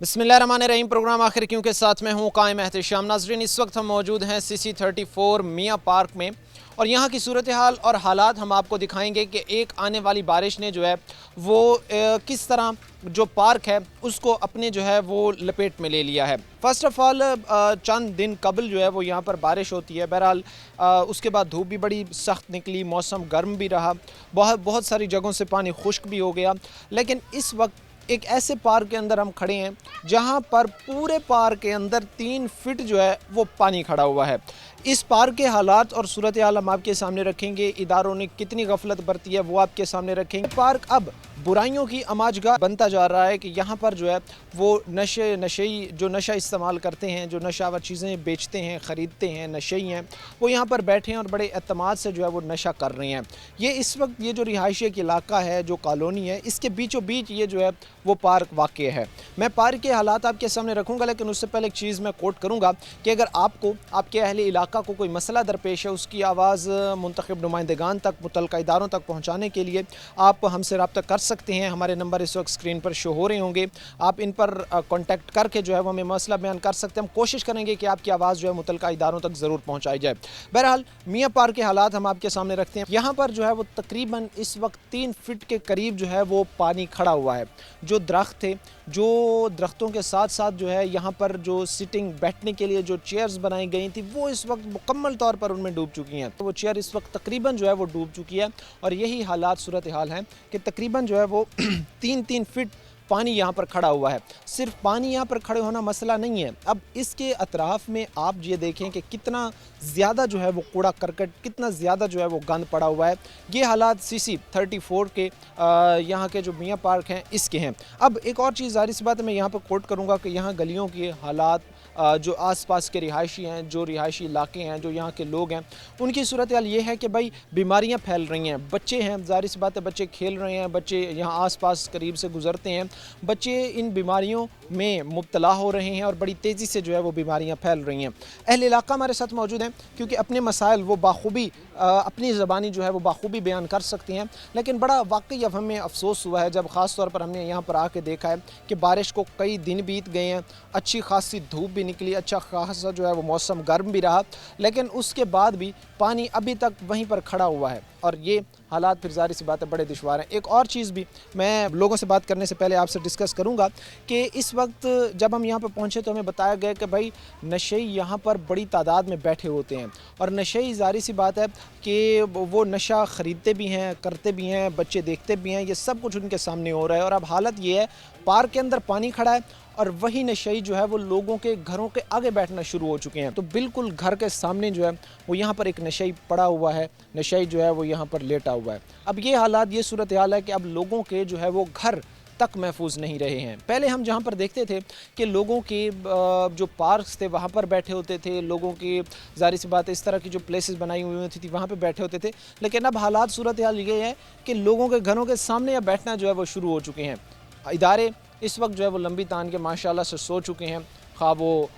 बिस्मिल्लाहिर्रहमानिर्रहीम। प्रोग्राम आखिर क्यों के साथ में हूँ कायम एहतिशाम। नाजरीन, इस वक्त हम मौजूद हैं CC34 मियाँ पार्क में और यहाँ की सूरत हाल और हालात हम आपको दिखाएंगे कि एक आने वाली बारिश ने जो है वो किस तरह जो पार्क है उसको अपने जो है वो लपेट में ले लिया है। फ़र्स्ट ऑफ़ ऑल चंद दिन कबल जो है वो यहाँ पर बारिश होती है। बहरहाल उसके बाद धूप भी बड़ी सख्त निकली, मौसम गर्म भी रहा, बहुत सारी जगहों से पानी खुश्क भी हो गया। लेकिन इस वक्त एक ऐसे पार्क के अंदर हम खड़े हैं जहां पर पूरे पार्क के अंदर 3 फीट जो है वो पानी खड़ा हुआ है। इस पार्क के हालात और सूरत हाल हम आपके सामने रखेंगे। इदारों ने कितनी गफलत बरती है वो आपके सामने रखेंगे। पार्क अब बुराइयों की अमाजगाह बनता जा रहा है कि यहाँ पर जो है वो नशेई जो नशा इस्तेमाल करते हैं, जो नशावर चीज़ें बेचते हैं, ख़रीदते हैं, नशेई हैं, वो यहाँ पर बैठे हैं और बड़े एतमाद से जो है वो नशा कर रहे हैं। ये इस वक्त ये जो रिहायशी इलाका है, जो कॉलोनी है, इसके बीचों बीच ये जो है वो पार्क वाक़ है। मैं पार्क के हालात आपके सामने रखूँगा, लेकिन उससे पहले एक चीज़ मैं कोट करूँगा कि अगर आपको आपके अहले इलाका को कोई मसला दरपेश है, उसकी आवाज़ मुंतखब नुमाइंदगान तक, मुतल्लिका इदारों तक पहुँचाने के लिए आप हमसे रब्ता कर सकते हैं। हमारे नंबर इस वक्त स्क्रीन पर शो हो रहे होंगे, आप इन पर कॉन्टैक्ट करके जो है वो हमें मसला बयान कर सकते हैं। हम कोशिश करेंगे कि आपकी आवाज़ जो है मुतल्लिका इदारों तक ज़रूर पहुँचाई जाए। बहरहाल मियाँ पार्क के हालात हम आपके सामने रखते हैं। यहाँ पर जो है वो तकरीबन इस वक्त 3 फीट के करीब जो है वो पानी खड़ा हुआ है। जो दरख्त थे, जो दरख्तों के साथ साथ जो है यहाँ पर जो सिटिंग बैठने के लिए जो चेयर्स बनाई गई थी वो इस वक्त मुकम्मल तौर पर उनमें डूब चुकी हैं। तो वो चेयर इस वक्त तकरीबन जो है वो डूब चुकी है और यही हालात सूरत हाल हैं कि तकरीबन जो है वो 3-3 फीट पानी यहाँ पर खड़ा हुआ है। सिर्फ पानी यहाँ पर खड़े होना मसला नहीं है, अब इसके अतराफ़ में आप ये देखें कि कितना ज़्यादा जो है वो कूड़ा करकट, कितना ज़्यादा जो है वो गंद पड़ा हुआ है। ये हालात CC34 के यहाँ के जो मियाँ पार्क हैं इसके हैं। अब एक और चीज़ ज़ाहिर सी बात है मैं यहाँ पर कोट करूँगा कि यहाँ गलियों के हालात, जो आसपास के रिहायशी हैं, जो रिहायशी इलाके हैं, जो यहाँ के लोग हैं, उनकी सूरत हाल ये है कि भाई बीमारियाँ फैल रही हैं। बच्चे हैं, ज़ाहिर सी बात है बच्चे खेल रहे हैं, बच्चे यहाँ आसपास करीब से गुजरते हैं, बच्चे इन बीमारियों में मुब्तला हो रहे हैं और बड़ी तेज़ी से जो है वो बीमारियाँ फैल रही हैं। अहले इलाका हमारे साथ मौजूद हैं क्योंकि अपने मसाइल वो बाखूबी अपनी ज़बानी जो है वो बाखूबी बयान कर सकती हैं। लेकिन बड़ा वाकई अब हमें अफसोस हुआ है जब ख़ास तौर पर हमने यहाँ पर आके देखा है कि बारिश को कई दिन बीत गए हैं, अच्छी खासी धूप भी निकली, अच्छा खासा जो है वो मौसम गर्म भी रहा, लेकिन उसके बाद भी पानी अभी तक वहीं पर खड़ा हुआ है और ये हालात फिर ज़ाहिर सी बात है बड़े दुश्वार हैं। एक और चीज़ भी मैं लोगों से बात करने से पहले आपसे डिस्कस करूंगा कि इस वक्त जब हम यहाँ पर पहुँचे तो हमें बताया गया कि भाई नशेई यहाँ पर बड़ी तादाद में बैठे होते हैं और नशेई ज़ाहिर सी बात है कि वो नशा ख़रीदते भी हैं, करते भी हैं, बच्चे देखते भी हैं, ये सब कुछ उनके सामने हो रहा है। और अब हालत ये है, पार्क के अंदर पानी खड़ा है और वही नशेई जो है वो लोगों के घरों के आगे बैठना शुरू हो चुके हैं। तो बिल्कुल घर के सामने जो है वो यहाँ पर एक नशेई पड़ा हुआ है, नशेई जो है वो यहाँ पर लेटा हुआ है। अब ये हालात, ये सूरत हाल है कि अब लोगों के जो है वो घर तक महफूज नहीं रहे हैं। पहले हम जहाँ पर देखते थे कि लोगों के जो पार्क्स थे वहाँ पर बैठे होते थे, लोगों की ज़ाहिर सी बात है इस तरह की जो प्लेसेस बनाई हुई होती थी वहाँ पर बैठे होते थे। लेकिन अब हालात सूरत हाल ये है कि लोगों के घरों के सामने अब बैठना जो है वो शुरू हो चुके हैं। इदारे इस वक्त जो है वो लंबी तान के माशाल्लाह से सो चुके हैं, खा वो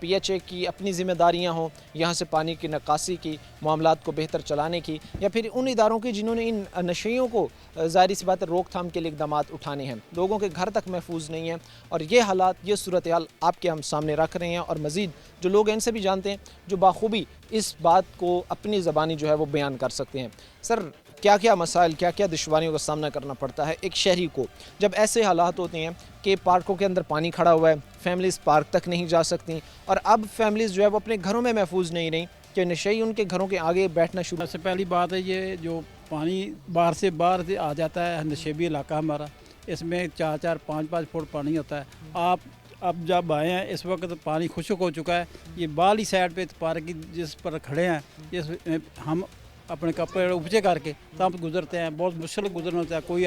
PHA की अपनी ज़िम्मेदारियां हों, यहाँ से पानी की निकासी की, मामलात को बेहतर चलाने की, या फिर उन इदारों की जिन्होंने इन नशेइयों को ज़ाहिर सी बात है रोकथाम के लिए इक़दाम उठाने हैं। लोगों के घर तक महफूज नहीं है और ये हालात, ये सूरत हाल आपके हम सामने रख रहे हैं। और मज़ीद जो लोग हैं इनसे भी जानते हैं जो बाखूबी इस बात को अपनी ज़बानी जो है वो बयान कर सकते हैं। सर, क्या क्या मसाइल, क्या क्या दुश्वारियों का सामना करना पड़ता है एक शहरी को जब ऐसे हालात होते हैं कि पार्कों के अंदर पानी खड़ा हुआ है, फैमिलीज़ पार्क तक नहीं जा सकती और अब फैमिलीज़ जो है वो अपने घरों में महफूज नहीं रहीं कि नशेई उनके घरों के आगे बैठना शुरू। सबसे पहली बात है ये जो पानी बाहर से आ जाता है, नशेबी इलाका हमारा, इसमें 4-4, 5-5 फुट पानी होता है। आप अब जब आए हैं इस वक्त पानी खुश्क हो चुका है। ये बाली साइड पे पार्क की जिस पर खड़े हैं, इस हम अपने कपड़े ऊँचे करके तब गुजरते हैं, बहुत मुश्किल गुजरना होता है। कोई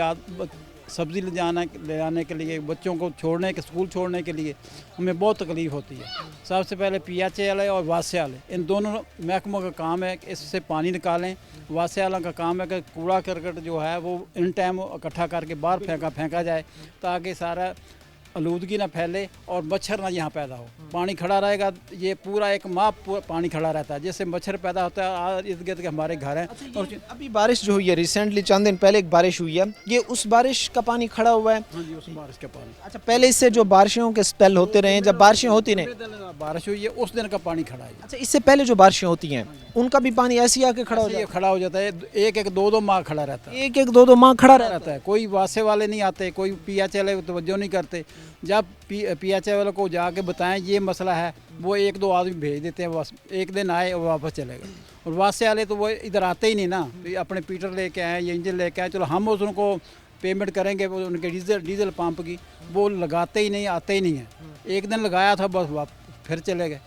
सब्ज़ी ले आने के लिए, बच्चों को छोड़ने के स्कूल छोड़ने के लिए हमें बहुत तकलीफ़ होती है। सबसे पहले PHA वाले और वासे वाले, इन दोनों महकमों का काम है कि इससे पानी निकालें। वासे वाला का काम है कि कूड़ा करकट जो है वो इन टाइम इकट्ठा करके बाहर फेंका जाए ताकि सारा आलूदगी ना फैले और मच्छर ना यहाँ पैदा हो। पानी खड़ा रहेगा, ये पूरा एक माह पानी खड़ा रहता है, जिससे मच्छर पैदा होता है। इर्द गिर्द के हमारे घर हैं। और अभी बारिश जो हुई है रिसेंटली चंद दिन पहले एक बारिश हुई है, ये उस बारिश का पानी खड़ा हुआ है। हाँ जी, उस बारिश के पानी। अच्छा, पहले इससे जो बारिशों के स्पेल होते रहे, जब बारिशें होती नहीं, बारिश हुई है उस दिन का पानी खड़ा है। अच्छा, इससे पहले जो बारिशें होती हैं उनका भी पानी ऐसे ही आके खड़ा हो ऐसे जाता ये खड़ा हो जाता है, एक एक दो दो माह खड़ा रहता है। है, एक एक दो दो माह खड़ा रहता रहता है। कोई वासे वाले नहीं आते, कोई पीएचए वाले तवज्जो नहीं करते। जब पीएचए वाले को जाके बताएं ये मसला है, वो एक दो आदमी भेज देते हैं, बस एक दिन आए और वापस चले गए। और वासे वाले तो वो इधर आते ही नहीं ना, अपने पीटर लेके आए या इंजन लेके आए, चलो हम उनको पेमेंट करेंगे, वो उनके डीजल पंप की, वो लगाते ही नहीं, आते ही नहीं है। एक दिन लगाया था बस फिर चले गए।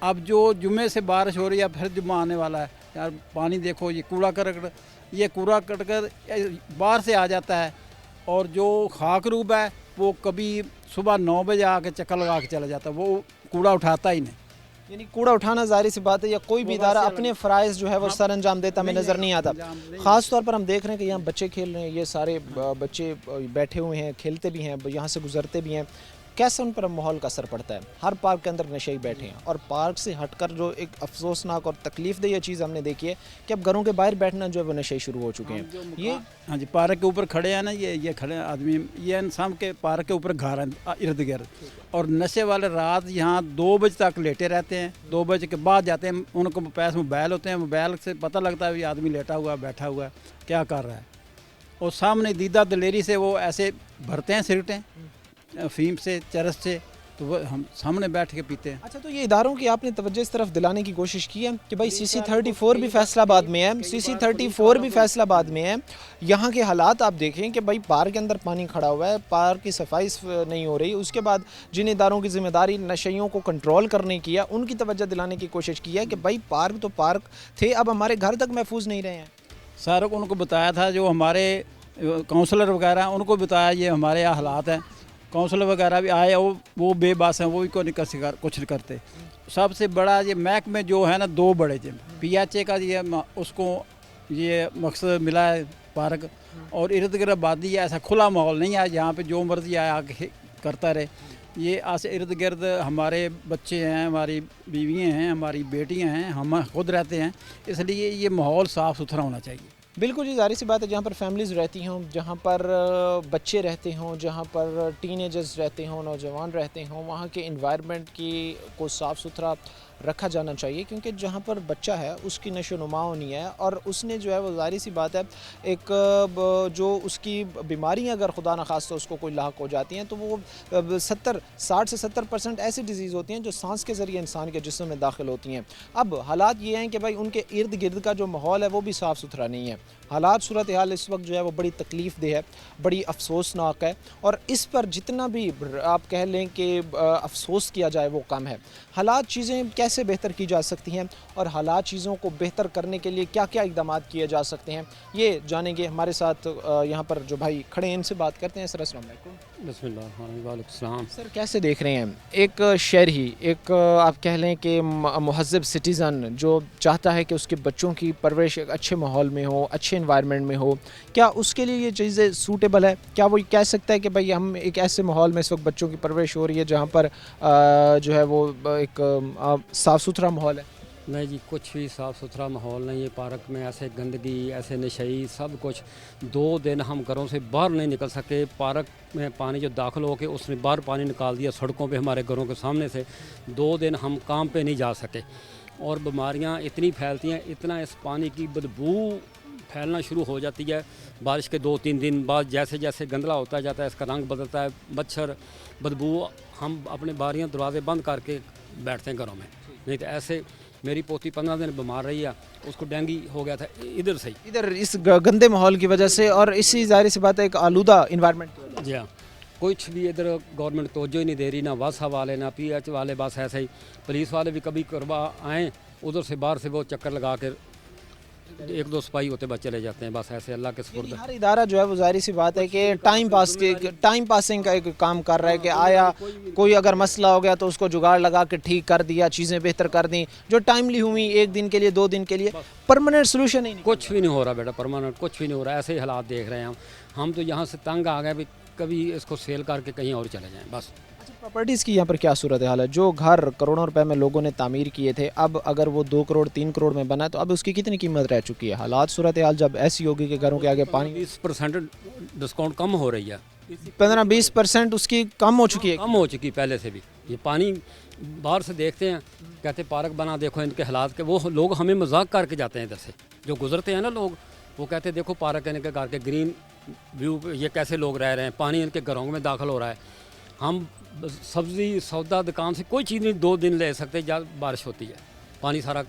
अब जो जुम्मे से बारिश हो रही है, फिर जुम्मा आने वाला है यार, पानी देखो, ये कूड़ा करकट बाहर से आ जाता है। और जो खाक रूब है वो कभी सुबह 9 बजे आके चक्कर लगा के चला जाता है, वो कूड़ा उठाता ही नहीं। यानी कूड़ा उठाना जाहिर सी बात है, या कोई भी इदारा अपने फ़राइज़ जो है वो सर अंजाम देता हमें नज़र नहीं आता। ख़ास तौर पर हम देख रहे हैं कि यहाँ बच्चे खेल रहे हैं, ये सारे बच्चे बैठे हुए हैं, खेलते भी हैं, यहाँ से गुजरते भी हैं। कैसे उन पर माहौल का असर पड़ता है? हर पार्क के अंदर नशेई बैठे हैं, और पार्क से हटकर जो एक अफसोसनाक और तकलीफ देह चीज़ हमने देखी है कि अब घरों के बाहर बैठना जो है वो नशे शुरू हो चुके हैं। ये हाँ जी, पार्क के ऊपर खड़े हैं ना, ये खड़े हैं आदमी, ये इंसान के पार्क के ऊपर घर हैं इर्द गिर्द। और नशे वाले रात यहाँ 2 बजे तक लेटे रहते हैं, 2 बजे के बाद जाते हैं। उनको पास मोबाइल होते हैं, मोबाइल से पता लगता है ये आदमी लेटा हुआ बैठा हुआ है, क्या कर रहा है। और सामने दीदा दलेरी से वो ऐसे भरते हैं सिगरेटें अफीम से, चरस से, तो वो हम सामने बैठ के पीते हैं। अच्छा, तो ये इदारों की आपने तवज्जो इस तरफ दिलाने की कोशिश की है कि भाई CC34 भी फैसलाबाद में है, CC34 भी फैसलाबाद में है। यहाँ के हालात आप देखें कि भाई पार्क के अंदर पानी खड़ा हुआ है, पार्क की सफाई नहीं हो रही। उसके बाद जिन इदारों की जिम्मेदारी नशेइयों को कंट्रोल करने की है, उनकी तवज्जो दिलाने की कोशिश की है कि भाई पार्क तो पार्क थे, अब हमारे घर तक महफूज नहीं रहे हैं। सारा उनको बताया था, जो हमारे काउंसलर वगैरह हैं उनको बताया ये हमारे यहाँ हालात हैं। काउंसलर वगैरह भी आए, वो बेबस हैं, वो भी कुछ नहीं करते। सबसे बड़ा ये महकमे जो है ना, 2 बड़े जिम पीएचए का ये उसको ये मकसद मिला है पार्क, और इर्द गिर्द आबादी है। ऐसा खुला माहौल नहीं है जहाँ पे जो मर्जी आए आके करता रहे। ये ऐसे इर्द गिर्द हमारे बच्चे हैं, हमारी बीवियाँ हैं, हमारी बेटियाँ हैं, हम खुद रहते हैं, इसलिए ये माहौल साफ़ सुथरा होना चाहिए। बिल्कुल जी, जाहिर सी बात है, जहाँ पर फैमिलीज़ रहती हों, जहाँ पर बच्चे रहते हों, जहाँ पर टीनेजर्स रहते हों, नौजवान रहते हों, वहाँ के इन्वायरमेंट की को साफ़ सुथरा रखा जाना चाहिए। क्योंकि जहाँ पर बच्चा है उसकी नशोनुमा होनी है, और उसने जो है वो जाहिर सी बात है एक जो उसकी बीमारियाँ अगर खुदा न खास्ता उसको कोई लाक हो जाती हैं, तो वो 60 से 70% ऐसी डिज़ीज़ होती हैं जो सांस के ज़रिए इंसान के जिस्म में दाखिल होती हैं। अब हालात ये हैं कि भाई उनके इर्द गिर्द का जो माहौल है वो भी साफ़ सुथरा नहीं है। हालात सूरत हाल इस वक्त जो है वो बड़ी तकलीफ़ देह है, बड़ी अफसोसनाक है, और इस पर जितना भी आप कह लें कि अफसोस किया जाए वो कम है। हालात चीज़ें कैसे बेहतर की जा सकती हैं, और हालात चीज़ों को बेहतर करने के लिए क्या क्या इक़दाम किए जा सकते हैं, ये जानेंगे। हमारे साथ यहाँ पर जो भाई खड़े हैं इनसे बात करते हैं। सर अस्सलाम वालेकुम। बिस्मिल्लाह। सर, कैसे देख रहे हैं एक शहरी, एक आप कह लें कि मुहज़्ज़ब सिटीज़न जो चाहता है कि उसके बच्चों की परवरिश एक अच्छे माहौल में हो, अच्छे इन्वायरमेंट में हो, क्या उसके लिए ये चीज़ें सूटेबल है? क्या वो कह सकता है कि भाई हम एक ऐसे माहौल में इस वक्त बच्चों की परवरिश हो रही है जहाँ पर जो है वो एक साफ़ सुथरा माहौल है? नहीं जी, कुछ भी साफ़ सुथरा माहौल नहीं है। पार्क में ऐसे गंदगी, ऐसे नशई, सब कुछ। 2 दिन हम घरों से बाहर नहीं निकल सके। पार्क में पानी जो दाखिल हो के उसने बाहर पानी निकाल दिया सड़कों पे, हमारे घरों के सामने से। 2 दिन हम काम पे नहीं जा सके, और बीमारियां इतनी फैलती हैं, इतना इस पानी की बदबू फैलना शुरू हो जाती है। बारिश के 2-3 दिन बाद जैसे जैसे गंदला होता जाता है, इसका रंग बदलता है, मच्छर, बदबू, हम अपने बारियां दरवाजे बंद करके बैठते हैं घरों में। नहीं तो ऐसे मेरी पोती 15 दिन बीमार रही है, उसको डेंगू हो गया था इधर से ही, इधर इस गंदे माहौल की वजह से, और इसी जाहिर सी बात है एक आलूदा इन्वायरमेंट की वजह से। जी हाँ। कुछ भी इधर गवर्नमेंट तवज्जो ही नहीं दे रही, ना वासा वाले ना पीएच वाले, बस ऐसे ही। पुलिस वाले भी कभी करवा आएँ, उधर से बाहर से वो चक्कर लगा कर 1-2 सिपाही होते बस चले जाते हैं, बस ऐसे अल्लाह के सुपुर्द। हर इदारा जो है वो जाहिर सी बात है कि टाइम पासिंग का एक काम कर रहा है कि आया कोई अगर मसला हो गया तो उसको जुगाड़ लगा के ठीक कर दिया, चीज़ें बेहतर कर दी, जो टाइमली हुई 1 दिन के लिए 2 दिन के लिए, परमानेंट सोल्यूशन ही नहीं। कुछ भी नहीं हो रहा बेटा, परमानेंट कुछ भी नहीं हो रहा। ऐसे ही हालात देख रहे हैं हम तो यहाँ से तंग आ गए। भी कभी इसको सेल करके कहीं और चले जाएं बस। अच्छा, प्रॉपर्टीज़ की यहाँ पर क्या सूरत हाल है? जो घर करोड़ों रुपए में लोगों ने तामीर किए थे, अब अगर वो 2 करोड़ 3 करोड़ में बना तो अब उसकी कितनी कीमत रह चुकी है? हालात सूरत हाल जब ऐसी होगी कि घरों के आगे पानी 20% डिस्काउंट कम हो रही है, 15-20% उसकी कम हो चुकी है। कम हो चुकी पहले से भी। ये पानी बाहर से देखते हैं, कहते पार्क बना, देखो इनके हालात के, वो लोग हमें मजाक करके जाते हैं इधर से, जो गुजरते हैं ना लोग, वो कहते हैं देखो पार्क इनके घर के ग्रीन व्यू, ये कैसे लोग रह रहे हैं, पानी इनके घरों में दाखिल हो रहा है। हम सब्ज़ी सौदा दुकान से कोई चीज़ नहीं 2 दिन ले सकते, जब बारिश होती है पानी सारा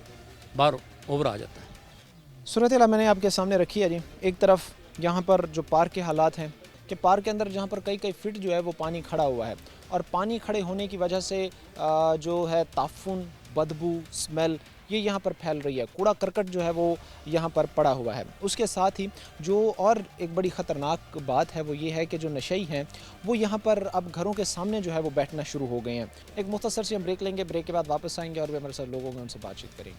बाहर ओवर आ जाता है। सूरत हाल मैंने आपके सामने रखी है जी। एक तरफ यहाँ पर जो पार्क के हालात हैं कि पार्क के अंदर जहाँ पर कई कई फीट जो है वो पानी खड़ा हुआ है, और पानी खड़े होने की वजह से जो है ताफुन, बदबू, स्मेल ये यहाँ पर फैल रही है। कूड़ा करकट जो है वो यहाँ पर पड़ा हुआ है। उसके साथ ही जो और एक बड़ी ख़तरनाक बात है वो ये है कि जो नशई हैं वो यहाँ पर अब घरों के सामने जो है वो बैठना शुरू हो गए हैं। एक मुख्तसर से हम ब्रेक लेंगे, ब्रेक के बाद वापस आएंगे और भी हमारे साथ लोगों में उनसे बातचीत करेंगे।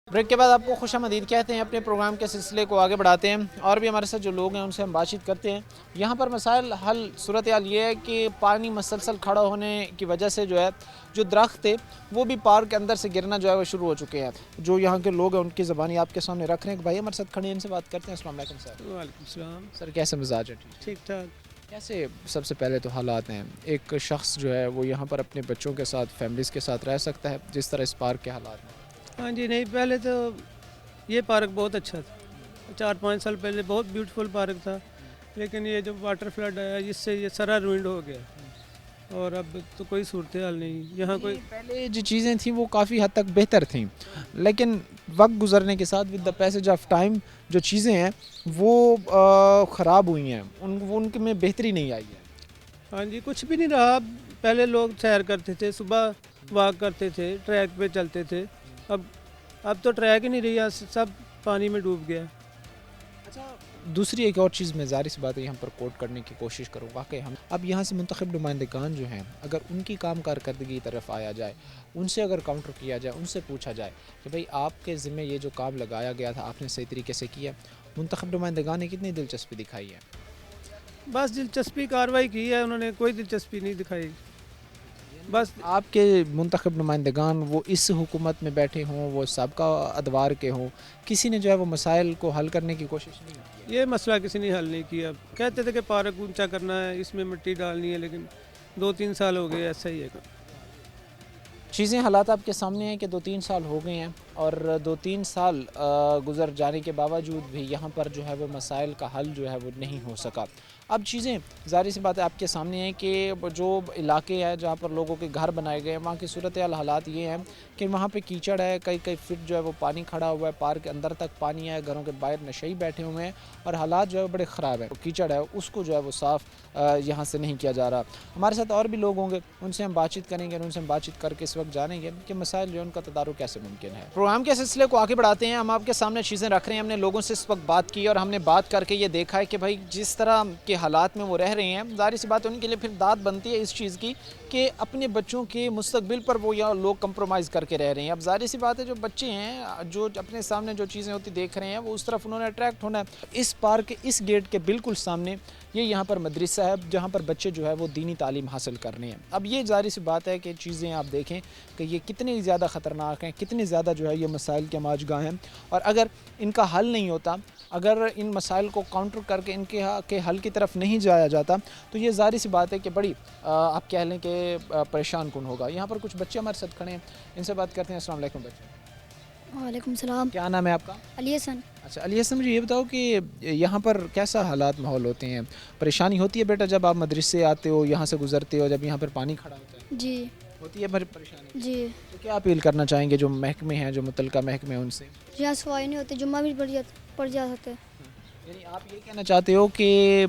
ब्रेक के बाद आपको खुशामदीद कहते हैं। अपने प्रोग्राम के सिलसिले को आगे बढ़ाते हैं और भी हमारे साथ जो लोग हैं उनसे हम बातचीत करते हैं। यहाँ पर मसाइल हल सूरत हाल ये है कि पानी मसलसल खड़ा होने की वजह से जो है जो दरख्त थे वो भी पार्क के अंदर से गिरना जो है वो शुरू हो चुके हैं। जो यहाँ के लोग हैं उनकी ज़बानी आपके सामने रख रहे हैं। भाई हमारे साथ खड़े हैं, इनसे बात करते हैं। अस्सलाम वालेकुम सर। वालेकुम सलाम। सर कैसे मिजाज है? ठीक ठाक। कैसे सबसे पहले तो हालात हैं, एक शख्स जो है वो यहाँ पर अपने बच्चों के साथ, फैमिलीज़ के साथ रह सकता है जिस तरह इस पार्क के हालात हैं? हाँ जी, नहीं पहले तो ये पार्क बहुत अच्छा था, 4-5 साल पहले बहुत ब्यूटीफुल पार्क था, लेकिन ये जो वाटर फ्लड आया इससे ये सारा रुइंड हो गया और अब तो कोई सूरत हाल नहीं यहाँ कोई। पहले जो चीज़ें थी वो काफ़ी हद तक बेहतर थी, लेकिन वक्त गुजरने के साथ with the passage of time जो चीज़ें हैं वो ख़राब हुई हैं, उनके में बेहतरी नहीं आई है। हाँ जी, कुछ भी नहीं रहा। पहले लोग सैर करते थे, सुबह वॉक करते थे, ट्रैक पे चलते थे। अब तो ट्रैक ही नहीं रही, सब पानी में डूब गया। अच्छा, दूसरी एक और चीज़ मैं ज़ाहिर सी बात है यहाँ पर कोट करने की कोशिश करूँगा कि हम अब यहाँ से मुंतखब नुमाइंदगान जो हैं अगर उनकी काम कारकर्दगी की तरफ आया जाए, उनसे अगर काउंटर किया जाए, उनसे पूछा जाए कि भाई आपके ज़िम्मे ये जो काम लगाया गया था आपने सही तरीके से किया, मुंतखब नुमाइंदगान ने कितनी दिलचस्पी दिखाई है? बस दिलचस्पी कार्रवाई की है उन्होंने, कोई दिलचस्पी नहीं दिखाई। बस आपके मुंतखब नुमाइंदगान वो इस हुकूमत में बैठे हों, वो सबका अदवार के हों, किसी ने जो है वो मसाइल को हल करने की कोशिश नहीं की? ये मसला किसी ने हल नहीं किया। कहते थे कि पार्क ऊंचा करना है, इसमें मिट्टी डालनी है, लेकिन 2-3 साल हो गए ऐसा ही है। चीज़ें हालात आपके सामने हैं कि 2-3 साल हो गए हैं और 2-3 साल गुज़र जाने के बावजूद भी यहाँ पर जो है वो मसाइल का हल जो है वो नहीं हो सका। अब चीज़ें ज़ाहिर सी बात है आपके सामने हैं कि जो इलाके हैं जहाँ पर लोगों के घर बनाए गए हैं वहाँ की सूरत हालात ये हैं कि वहाँ पे कीचड़ है, कई कई फिट जो है वो पानी खड़ा हुआ है, पार्क के अंदर तक पानी है, घरों के बाहर नशई बैठे हुए हैं और हालात जो है बड़े ख़राब है। कीचड़ है उसको जो है वो साफ़ यहाँ से नहीं किया जा रहा। हमारे साथ और भी लोग होंगे, उनसे हम बातचीत करेंगे और उनसे हम बातचीत करके इस वक्त जानेंगे कि मसाइल जो है उनका तदारुक कैसे मुमकिन है। प्रोग्राम के सिलसिले को आगे बढ़ाते हैं। हम आपके सामने चीज़ें रख रहे हैं। हमने लोगों से इस वक्त बात की और हमने बात करके ये देखा है कि भाई जिस तरह के हालात में वो रह रहे हैं, ज़ाहिर सी बात उनके लिए फिर दाद बनती है इस चीज़ की कि अपने बच्चों के मुस्तकबिल पर वो यहाँ लोग कंप्रोमाइज़ करके रह रहे हैं। अब ज़ाहिर सी बात है जो बच्चे हैं जो अपने सामने जो चीज़ें होती देख रहे हैं वो उस तरफ उन्होंने अट्रैक्ट होना है। इस पार्क के इस गेट के बिल्कुल सामने ये यहाँ पर मदरसा है जहाँ पर बच्चे जो है वो दीनी तालीम हासिल करने हैं। अब ये ज़ाहिर सी बात है कि चीज़ें आप देखें कि ये कितनी ज़्यादा ख़तरनाक हैं, कितनी ज़्यादा जो है ये मसाइल के माजगाह हैं और अगर इनका हल नहीं होता, अगर इन मसाइल को काउंटर करके इनके के हल की तरफ नहीं जाया जाता तो ये ज़ाहिर सी बात है कि बड़ी आप कह लें कि परेशान कौन होगा। यहाँ पर कुछ बच्चे हमारे साथ खड़े हैं, इनसे बात करते हैं। अस्सलाम वालेकुम बच्चे। वालेकुम सलाम। क्या नाम है आपका? अली हसन। अच्छा अली हसन, मुझे ये बताओ कि यहाँ पर कैसा हालात माहौल होते हैं? परेशानी होती है बेटा जब आप मदरसे आते हो, यहाँ से गुजरते हो, जब यहाँ पर पानी खड़ा होता है? जी होती है परेशानी? जी। तो क्या अपील करना चाहेंगे जो महकमे हैं, जो मुतलका महकमे हैं उनसे? यहाँ सफाई नहीं होती, जुम्मा भी पड़ जा सकते। यानी आप ये कहना चाहते हो कि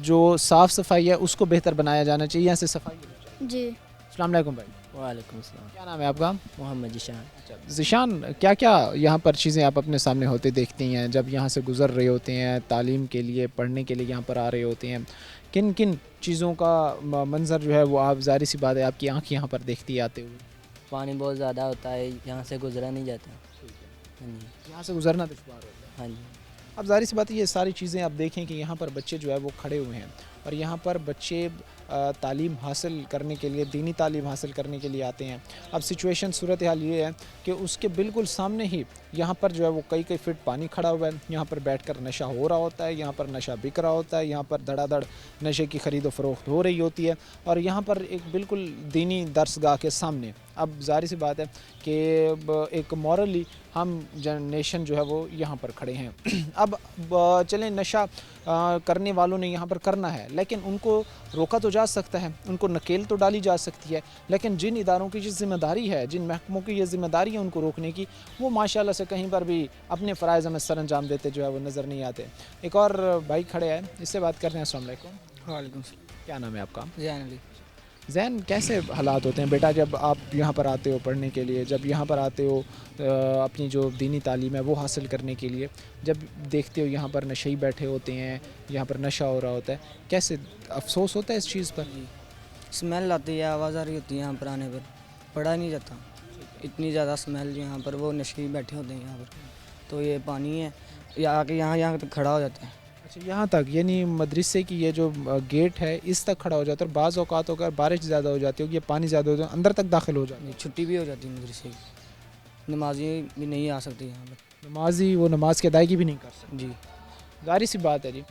जो साफ़ सफाई है उसको बेहतर बनाया जाना चाहिए, यहाँ से सफाई होनी चाहिए? जी। अस्सलाम वालेकुम भाई। वालेकुम सलाम। क्या नाम है आपका? मोहम्मद जिशान। अच्छा ज़िशान, क्या क्या यहाँ पर चीज़ें आप अपने सामने होते देखती हैं जब यहाँ से गुज़र रहे होते हैं, तालीम के लिए, पढ़ने के लिए यहाँ पर आ रहे होते हैं? किन किन चीज़ों का मंज़र जो है वो आप ज़ाहिर सी बात है आपकी आँख यहाँ पर देखती आते हुए? पानी बहुत ज़्यादा होता है, यहाँ से गुजरा नहीं जाता। हाँ जी, यहाँ से गुजरना दुश्वार होता है। हाँ जी। अब ज़ाहिर सी बात है, ये सारी चीज़ें आप देखें कि यहाँ पर बच्चे जो है वो खड़े हुए हैं और यहाँ पर बच्चे तालीम हासिल करने के लिए, दीनी तालीम हासिल करने के लिए आते हैं। अब सिचुएशन सूरत हाल ये है कि उसके बिल्कुल सामने ही यहाँ पर जो है वो कई फीट पानी खड़ा हुआ है। यहाँ पर बैठकर नशा हो रहा होता है, यहाँ पर नशा बिक रहा होता है, यहाँ पर धड़ाधड़ नशे की ख़रीदो फ़रोख्त हो रही होती है और यहाँ पर एक बिल्कुल दीनी दरसगाह के सामने। अब ज़ाहिर सी बात है कि एक मॉरली हम जनरेशन जो है वो यहाँ पर खड़े हैं। अब चलें, नशा करने वालों ने यहाँ पर करना है, लेकिन उनको रोका तो जा सकता है, उनको नकेल तो डाली जा सकती है, लेकिन जिन इदारों की ज़िम्मेदारी है, जिन महकमों की ये ज़िम्मेदारी है उनको रोकने की, वो माशाल्लाह से कहीं पर भी अपने फ़राइज़ में सर अंजाम देते जो है वो नज़र नहीं आते। एक और भाई खड़े हैं, इससे बात कर रहे हैं। अस्सलाम वालेकुम। वालेकुम क्या नाम है आपका? जैन अली। ज़ैन, कैसे हालात होते हैं बेटा जब आप यहाँ पर आते हो पढ़ने के लिए, जब यहाँ पर आते हो अपनी जो दीनी तालीम है वो हासिल करने के लिए, जब देखते हो यहाँ पर नशेई बैठे होते हैं, यहाँ पर नशा हो रहा होता है, कैसे अफसोस होता है इस चीज़ पर? स्मेल आती है, आवाज़ आ रही होती है यहाँ पर आने पर, पढ़ा नहीं जाता, इतनी ज़्यादा स्मेल यहाँ पर, वो नशे बैठे होते हैं यहाँ पर, तो ये पानी है या आके यहाँ तक खड़ा हो जाता है। अच्छा, यहाँ तक, यानी मदरसे की ये जो गेट है इस तक खड़ा हो जाता है और बाज़ औक़ात अगर बारिश ज़्यादा हो जाती होगी, ये पानी ज़्यादा हो जाता है, अंदर तक दाखिल हो जाता है। छुट्टी भी हो जाती है मदरसे की, नमाजी भी नहीं आ सकती यहाँ पर। नमाजी वो नमाज की अदायगी भी नहीं कर सकते। जी, ज़ाहिर सी बात है जी,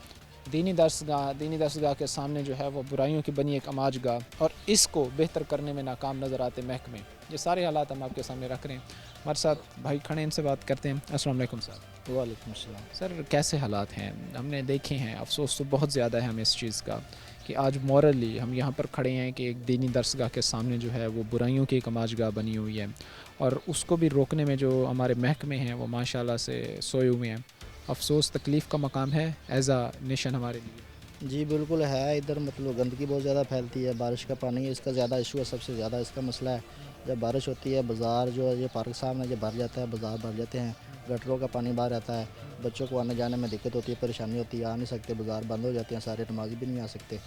दीनी दरसगाह के सामने जो है वो बुराइयों की बनी एक अमाजगाह और इसको बेहतर करने में नाकाम नज़र आते महकमे। ये सारे हालात हम आपके सामने रख रहे हैं। हमारे साथ भाई खड़े हैं, इनसे बात करते हैं। अस्सलाम वालेकुम सर। वालेकुम अस्सलाम। सर, कैसे हालात हैं? हमने देखे हैं, अफसोस तो बहुत ज़्यादा है हमें इस चीज़ का कि आज मॉरली हम यहाँ पर खड़े हैं कि एक दीनी दरसगाह के सामने जो है वो बुराइयों की एक अमाजगाह बनी हुई है और उसको भी रोकने में जो हमारे महकमे हैं वो माशाल्लाह से सोए हुए हैं। अफसोस, तकलीफ़ का मकाम है एज़ आ नेशन हमारे लिए। जी बिल्कुल है, इधर मतलब गंदगी बहुत ज़्यादा फैलती है, बारिश का पानी है, इसका ज़्यादा इशू है, सबसे ज़्यादा इसका मसला है। जब बारिश होती है, बाज़ार जो है ये पार्क सामने जब भर जाता है, बाज़ार भर जाते हैं, गटरों का पानी बाहर आता है, बच्चों को आने जाने में दिक्कत होती है, परेशानी होती है, आ नहीं सकते, बाज़ार बंद हो जाते हैं, सारे नमाजी भी नहीं आ सकते।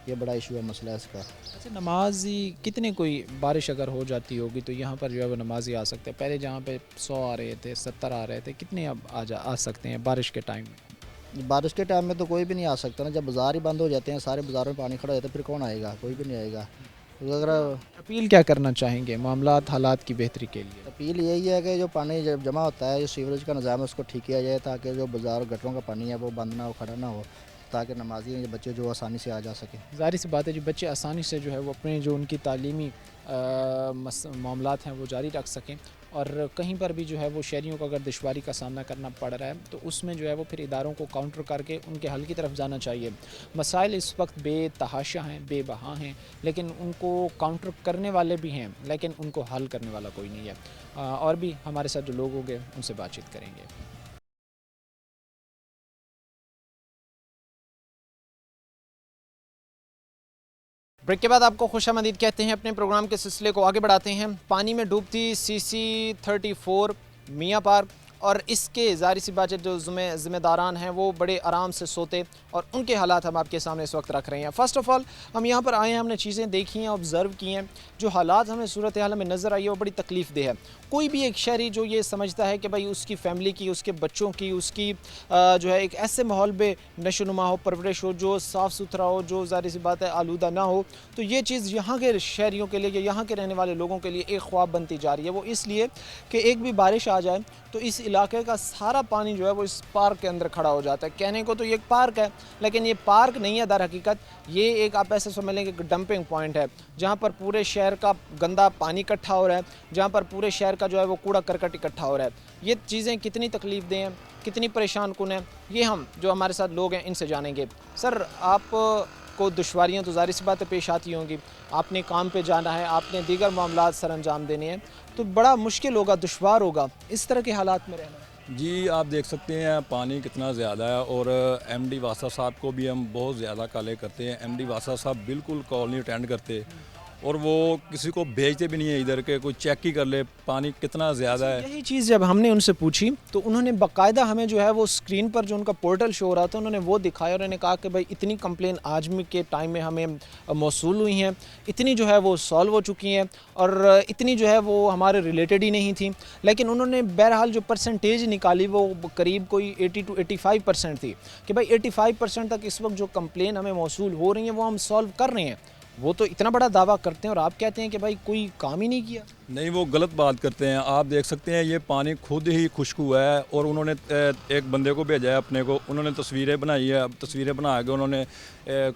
ये बड़ा इशू है, मसला है इसका। अच्छा, नमाजी कितने, कोई बारिश अगर हो जाती होगी तो यहाँ पर जो है वो नमाजी आ सकते हैं? पहले जहाँ पे 100 आ रहे थे, 70 आ रहे थे, कितने अब आ सकते हैं बारिश के टाइम में? बारिश के टाइम में तो कोई भी नहीं आ सकता ना, जब बाज़ार ही बंद हो जाते हैं, सारे बाज़ारों में पानी खड़ा हो जाता है, फिर कौन आएगा? कोई भी नहीं आएगा। तो अगर अपील क्या करना चाहेंगे मामलात हालात की बेहतरी के लिए? अपील यही है कि जो पानी जब जमा होता है, जो सीवरेज का निज़ाम है उसको ठीक किया जाए, ताकि जो बाज़ार गटरों का पानी है वो बंद ना हो, खड़ा ना हो, ताकि नमाजी बच्चे जो आसानी से आ जा सकें। ज़ाहिर सी बात है, जो बच्चे आसानी से जो है वो अपने जो उनकी तालीमी मामलात हैं वो जारी रख सकें और कहीं पर भी जो है वो शहरियों को अगर दुश्वारी का सामना करना पड़ रहा है तो उसमें जो है वो फिर इदारों को काउंटर करके उनके हल की तरफ जाना चाहिए। मसाइल इस वक्त बेतहाशा हैं, बेबहा हैं, लेकिन उनको काउंटर करने वाले भी हैं, लेकिन उनको हल करने वाला कोई नहीं है। और भी हमारे साथ जो लोग होंगे उनसे बातचीत करेंगे। ब्रेक के बाद आपको खुशामदीद कहते हैं। अपने प्रोग्राम के सिलसिले को आगे बढ़ाते हैं। पानी में डूबती CC34 मियाँ पार्क और इसके ज़ाहिर सी बात है जो ज़िम्मेदारान हैं वो बड़े आराम से सोते और उनके हालात हम आपके सामने इस वक्त रख रहे हैं। फ़र्स्ट ऑफ़ ऑल हम यहाँ पर आए हैं, हमने चीज़ें देखी हैं, ऑब्ज़र्व की हैं, जो हालात हमें सूरत हाल में नज़र आई है वो बड़ी तकलीफ़ देह है। कोई भी एक शहरी जो ये समझता है कि भाई उसकी फ़ैमिली की, उसके बच्चों की, उसकी जो है एक ऐसे माहौल में नशोनुमा हो, परवरिश हो, जो साफ़ सुथरा हो, जो ज़ाहिर सी बात है आलूदा ना हो, तो ये चीज़ यहाँ के शहरियों के लिए, यहाँ के रहने वाले लोगों के लिए एक ख्वाब बनती जा रही है। वो इसलिए कि एक भी बारिश आ जाए तो इस इलाके का सारा पानी जो है वो इस पार्क के अंदर खड़ा हो जाता है। कहने को तो ये एक पार्क है, लेकिन ये पार्क नहीं है, दर हकीकत ये एक, आप ऐसे समझ लें कि डंपिंग पॉइंट है, जहाँ पर पूरे शहर का गंदा पानी इकट्ठा हो रहा है, जहाँ पर पूरे शहर का जो है वो कूड़ा करकट इकट्ठा हो रहा है। ये चीज़ें कितनी तकलीफ़ दें हैं, कितनी परेशान कुन है, ये हम जो हमारे साथ लोग हैं इनसे जानेंगे। सर, आप को दुश्वारियाँ तो ज़ाहिर सी बात है पेश आती होंगी, आपने काम पे जाना है, आपने दीगर मामलात सर अंजाम देने हैं, तो बड़ा मुश्किल होगा, दुश्वार होगा इस तरह के हालात में रहना। जी, आप देख सकते हैं पानी कितना ज़्यादा है और MD वासा साहब को भी हम बहुत ज़्यादा काले करते हैं। MD वासा साहब बिल्कुल कॉल नहीं अटेंड करते اور وہ کسی کو بھیجتے بھی نہیں ہے ادھر کے کوئی چیک ہی کر لے پانی کتنا زیادہ ہے. یہی چیز جب ہم نے ان سے پوچھی تو انہوں نے باقاعدہ ہمیں جو ہے وہ اسکرین پر جو ان کا پورٹل شو ہو رہا تھا انہوں نے وہ دکھایا اور انہوں نے کہا کہ بھائی اتنی کمپلین آج کے ٹائم میں ہمیں موصول ہوئی ہیں, اتنی جو ہے وہ سالو ہو چکی ہیں اور اتنی جو ہے وہ ہمارے ریلیٹڈ ہی نہیں تھیں. لیکن انہوں نے بہرحال جو پرسنٹیج نکالی وہ قریب کوئی 80 to 85% تھی کہ بھائی 85% تک اس وقت جو کمپلین ہمیں موصول ہو رہی ہیں وہ ہم سالو کر رہے ہیں. وہ تو اتنا بڑا دعویٰ کرتے ہیں اور آپ کہتے ہیں کہ بھائی کوئی کام ہی نہیں کیا. نہیں, وہ غلط بات کرتے ہیں. آپ دیکھ سکتے ہیں یہ پانی خود ہی خشک ہوا ہے اور انہوں نے ایک بندے کو بھیجا ہے اپنے کو, انہوں نے تصویریں بنائی ہے. اب تصویریں بنا کے انہوں نے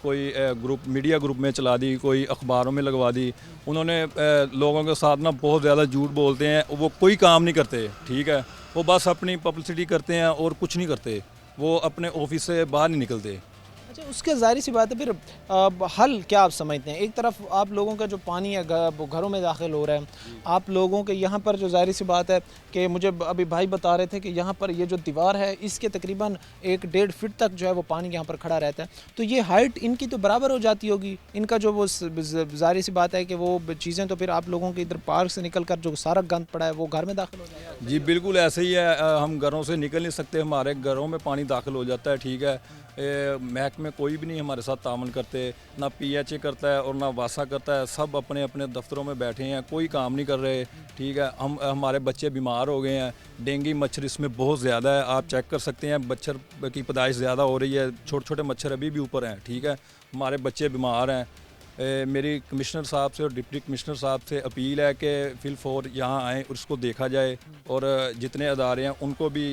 کوئی گروپ میڈیا گروپ میں چلا دی, کوئی اخباروں میں لگوا دی. انہوں نے لوگوں کے ساتھ نا بہت زیادہ جھوٹ بولتے ہیں. وہ کوئی کام نہیں کرتے, ٹھیک ہے, وہ بس اپنی پبلسٹی کرتے ہیں اور کچھ نہیں کرتے. وہ اپنے آفس سے باہر نہیں نکلتے. اچھا, اس کے ظاہر سی بات ہے پھر حل کیا آپ سمجھتے ہیں؟ ایک طرف آپ لوگوں کا جو پانی ہے گھروں میں داخل ہو رہا ہے, آپ لوگوں کے یہاں پر جو ظاہر سی بات ہے کہ مجھے ابھی بھائی بتا رہے تھے کہ یہاں پر یہ جو دیوار ہے اس کے تقریباً 1-1.5 فٹ تک جو ہے وہ پانی یہاں پر کھڑا رہتا ہے, تو یہ ہائٹ ان کی تو برابر ہو جاتی ہوگی. ان کا جو وہ ظاہر سی بات ہے کہ وہ چیزیں تو پھر آپ لوگوں کے ادھر پارک سے نکل کر جو سارا گند پڑا ہے وہ گھر میں داخل ہو جائے گا. جی بالکل ایسے ہی ہے. ہم گھروں سے نکل نہیں سکتے, ہمارے گھروں میں پانی داخل ہو جاتا ہے, ٹھیک ہے. محکمے کوئی بھی نہیں ہمارے ساتھ تعاون کرتے, نہ پی ایچ اے کرتا ہے اور نہ واسا کرتا ہے. سب اپنے اپنے دفتروں میں بیٹھے ہیں, کوئی کام نہیں کر رہے, ٹھیک ہے. ہمارے بچے بیمار ہو گئے ہیں, ڈینگی مچھر اس میں بہت زیادہ ہے. آپ چیک کر سکتے ہیں, مچھر کی پیدائش زیادہ ہو رہی ہے. چھوٹے چھوٹے مچھر ابھی بھی اوپر ہیں, ٹھیک ہے. ہمارے بچے بیمار ہیں. میری کمشنر صاحب سے اور ڈپٹی کمشنر صاحب سے اپیل ہے کہ فل فور یہاں آئیں اور اس کو دیکھا جائے, اور جتنے ادارے ہیں ان کو بھی